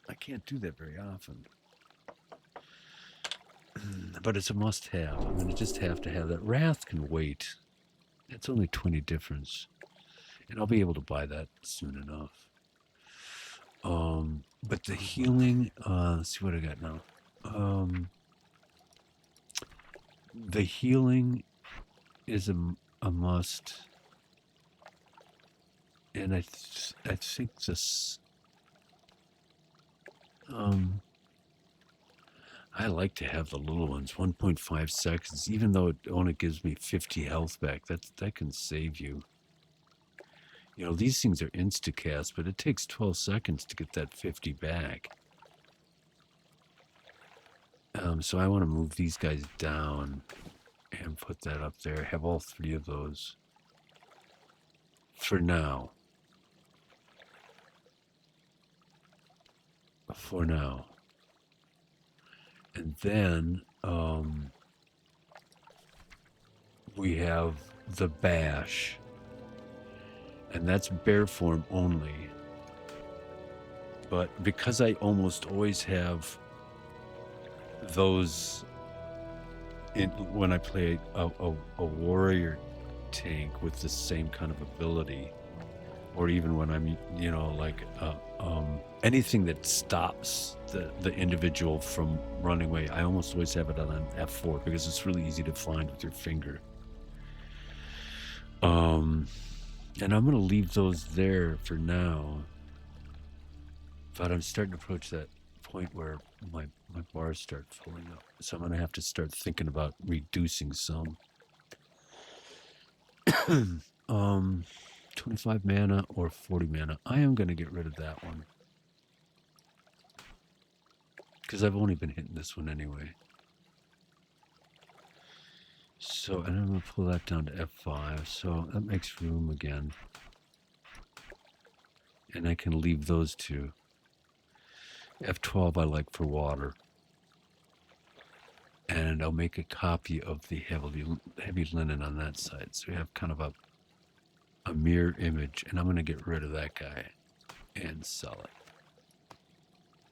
I can't do that very often. But it's a must-have. I'm going to just have to have that. Wrath can wait. It's only 20 difference. And I'll be able to buy that soon enough. But the healing, let's see what I got now. The healing is a must. And I think this, I like to have the little ones, 1.5 seconds, even though it only gives me 50 health back. That can save you. You know, these things are insta-cast, but it takes 12 seconds to get that 50 back. So I want to move these guys down and put that up there. Have all 3 of those for now. For now. And then we have the bash. And that's bear form only. But because I almost always have those when I play a warrior tank with the same kind of ability, or even when I'm, you know, like anything that stops the individual from running away, I almost always have it on F4 because it's really easy to find with your finger. And I'm going to leave those there for now. But I'm starting to approach that point where my bars start filling up. So I'm going to have to start thinking about reducing some. 25 mana or 40 mana. I am going to get rid of that one. Because I've only been hitting this one anyway. So, and I'm going to pull that down to F5. So that makes room again. And I can leave those two. F12 I like for water. And I'll make a copy of the heavy linen on that side. So we have kind of a mirror image. And I'm going to get rid of that guy and sell it.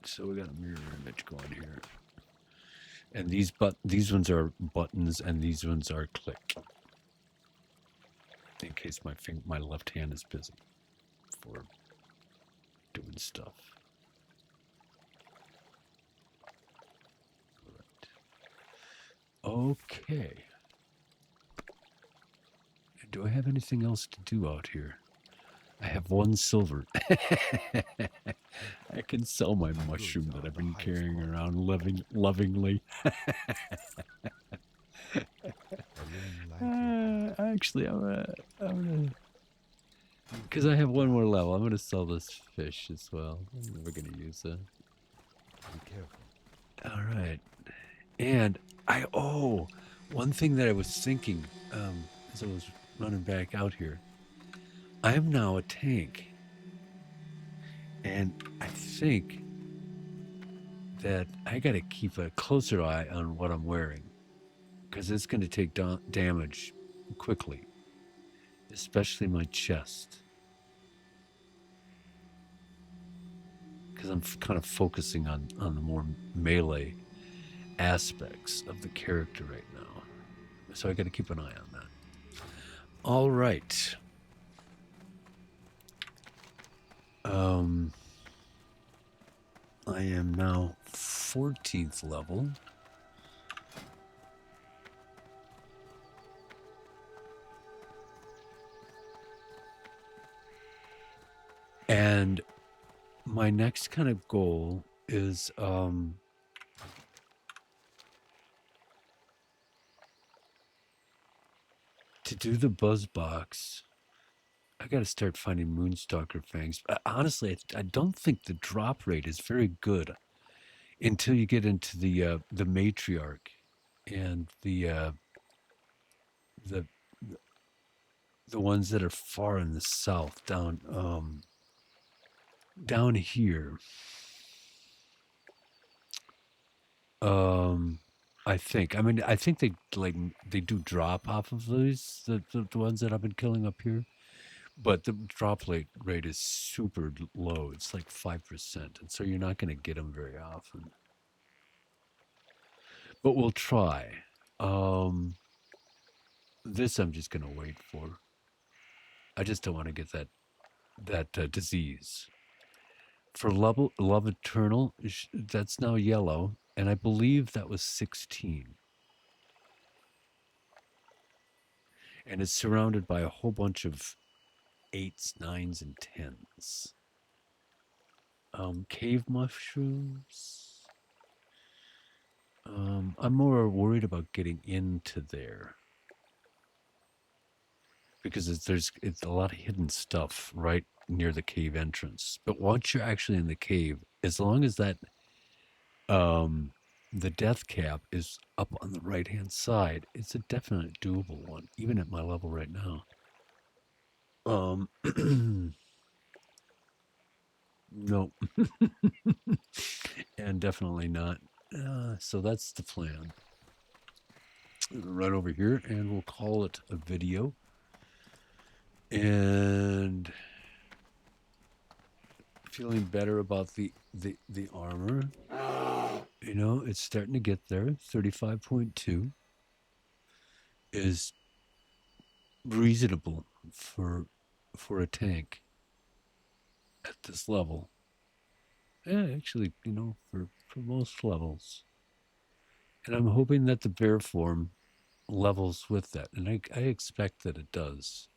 So we got a mirror image going here. And these ones are buttons and these ones are click. In case my left hand is busy for doing stuff. Right. Okay. Do I have anything else to do out here? I have 1 silver. I can sell my mushroom that I've been carrying around lovingly. Actually, I'm gonna, because I have one more level. I'm gonna sell this fish as well. I'm never gonna use it. Be careful. All right, and one thing that I was thinking as I was running back out here. I am now a tank, and I think that I got to keep a closer eye on what I'm wearing because it's going to take damage quickly, especially my chest. Because I'm kind of focusing on the more melee aspects of the character right now. So I got to keep an eye on that. All right. I am now 14th level. And my next kind of goal is to do the buzz box. I got to start finding Moonstalker fangs. Honestly, I don't think the drop rate is very good until you get into the matriarch and the ones that are far in the south down here. I think. I mean, I think they do drop off of these the ones that I've been killing up here. But the drop rate is super low. It's like 5%. And so you're not going to get them very often. But we'll try. This I'm just going to wait for. I just don't want to get that disease. For Love Eternal, that's now yellow. And I believe that was 16. And it's surrounded by a whole bunch of 8s, 9s, and 10s. Cave mushrooms. I'm more worried about getting into there because it's a lot of hidden stuff right near the cave entrance. But once you're actually in the cave, as long as that the death cap is up on the right hand side, it's a definite doable one, even at my level right now. No. And definitely not. So that's the plan. Right over here, and we'll call it a video. And feeling better about the armor. You know, it's starting to get there. 35.2 is reasonable for a tank at this level. Yeah, actually, you know, for most levels. And I'm hoping that the bear form levels with that. And I expect that it does.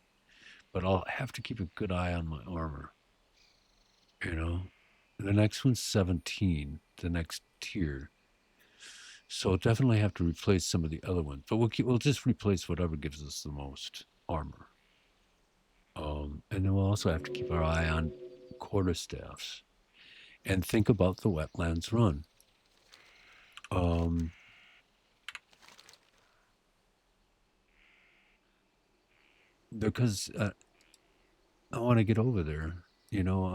But I'll have to keep a good eye on my armor. You know? The next one's 17, the next tier. So definitely have to replace some of the other ones. But we'll just replace whatever gives us the most armor. And then we'll also have to keep our eye on quarterstaffs. And think about the wetlands run. Because I want to get over there, you know.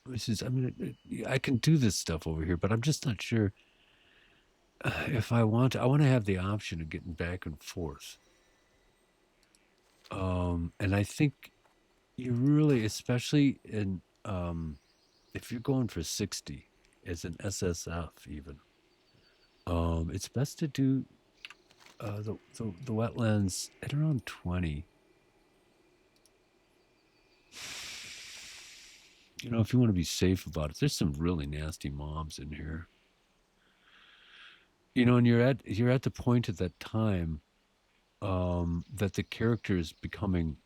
I mean, I can do this stuff over here, but I'm just not sure if I want to. I want to have the option of getting back and forth. And I think you really, especially in if you're going for 60 as an SSF even, it's best to do the wetlands at around 20. You know, if you want to be safe about it, there's some really nasty mobs in here. You know, and you're at the point at that time that the character is becoming,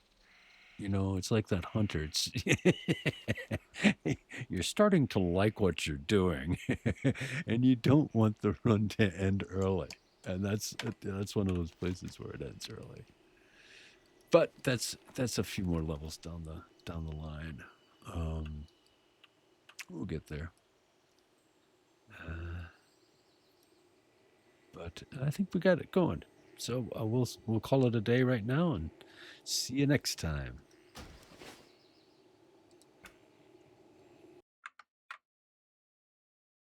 you know, it's like that hunter. It's you're starting to like what you're doing, and you don't want the run to end early. And that's one of those places where it ends early. But that's a few more levels down the line. We'll get there. But I think we got it going. So we'll call it a day right now, and see you next time.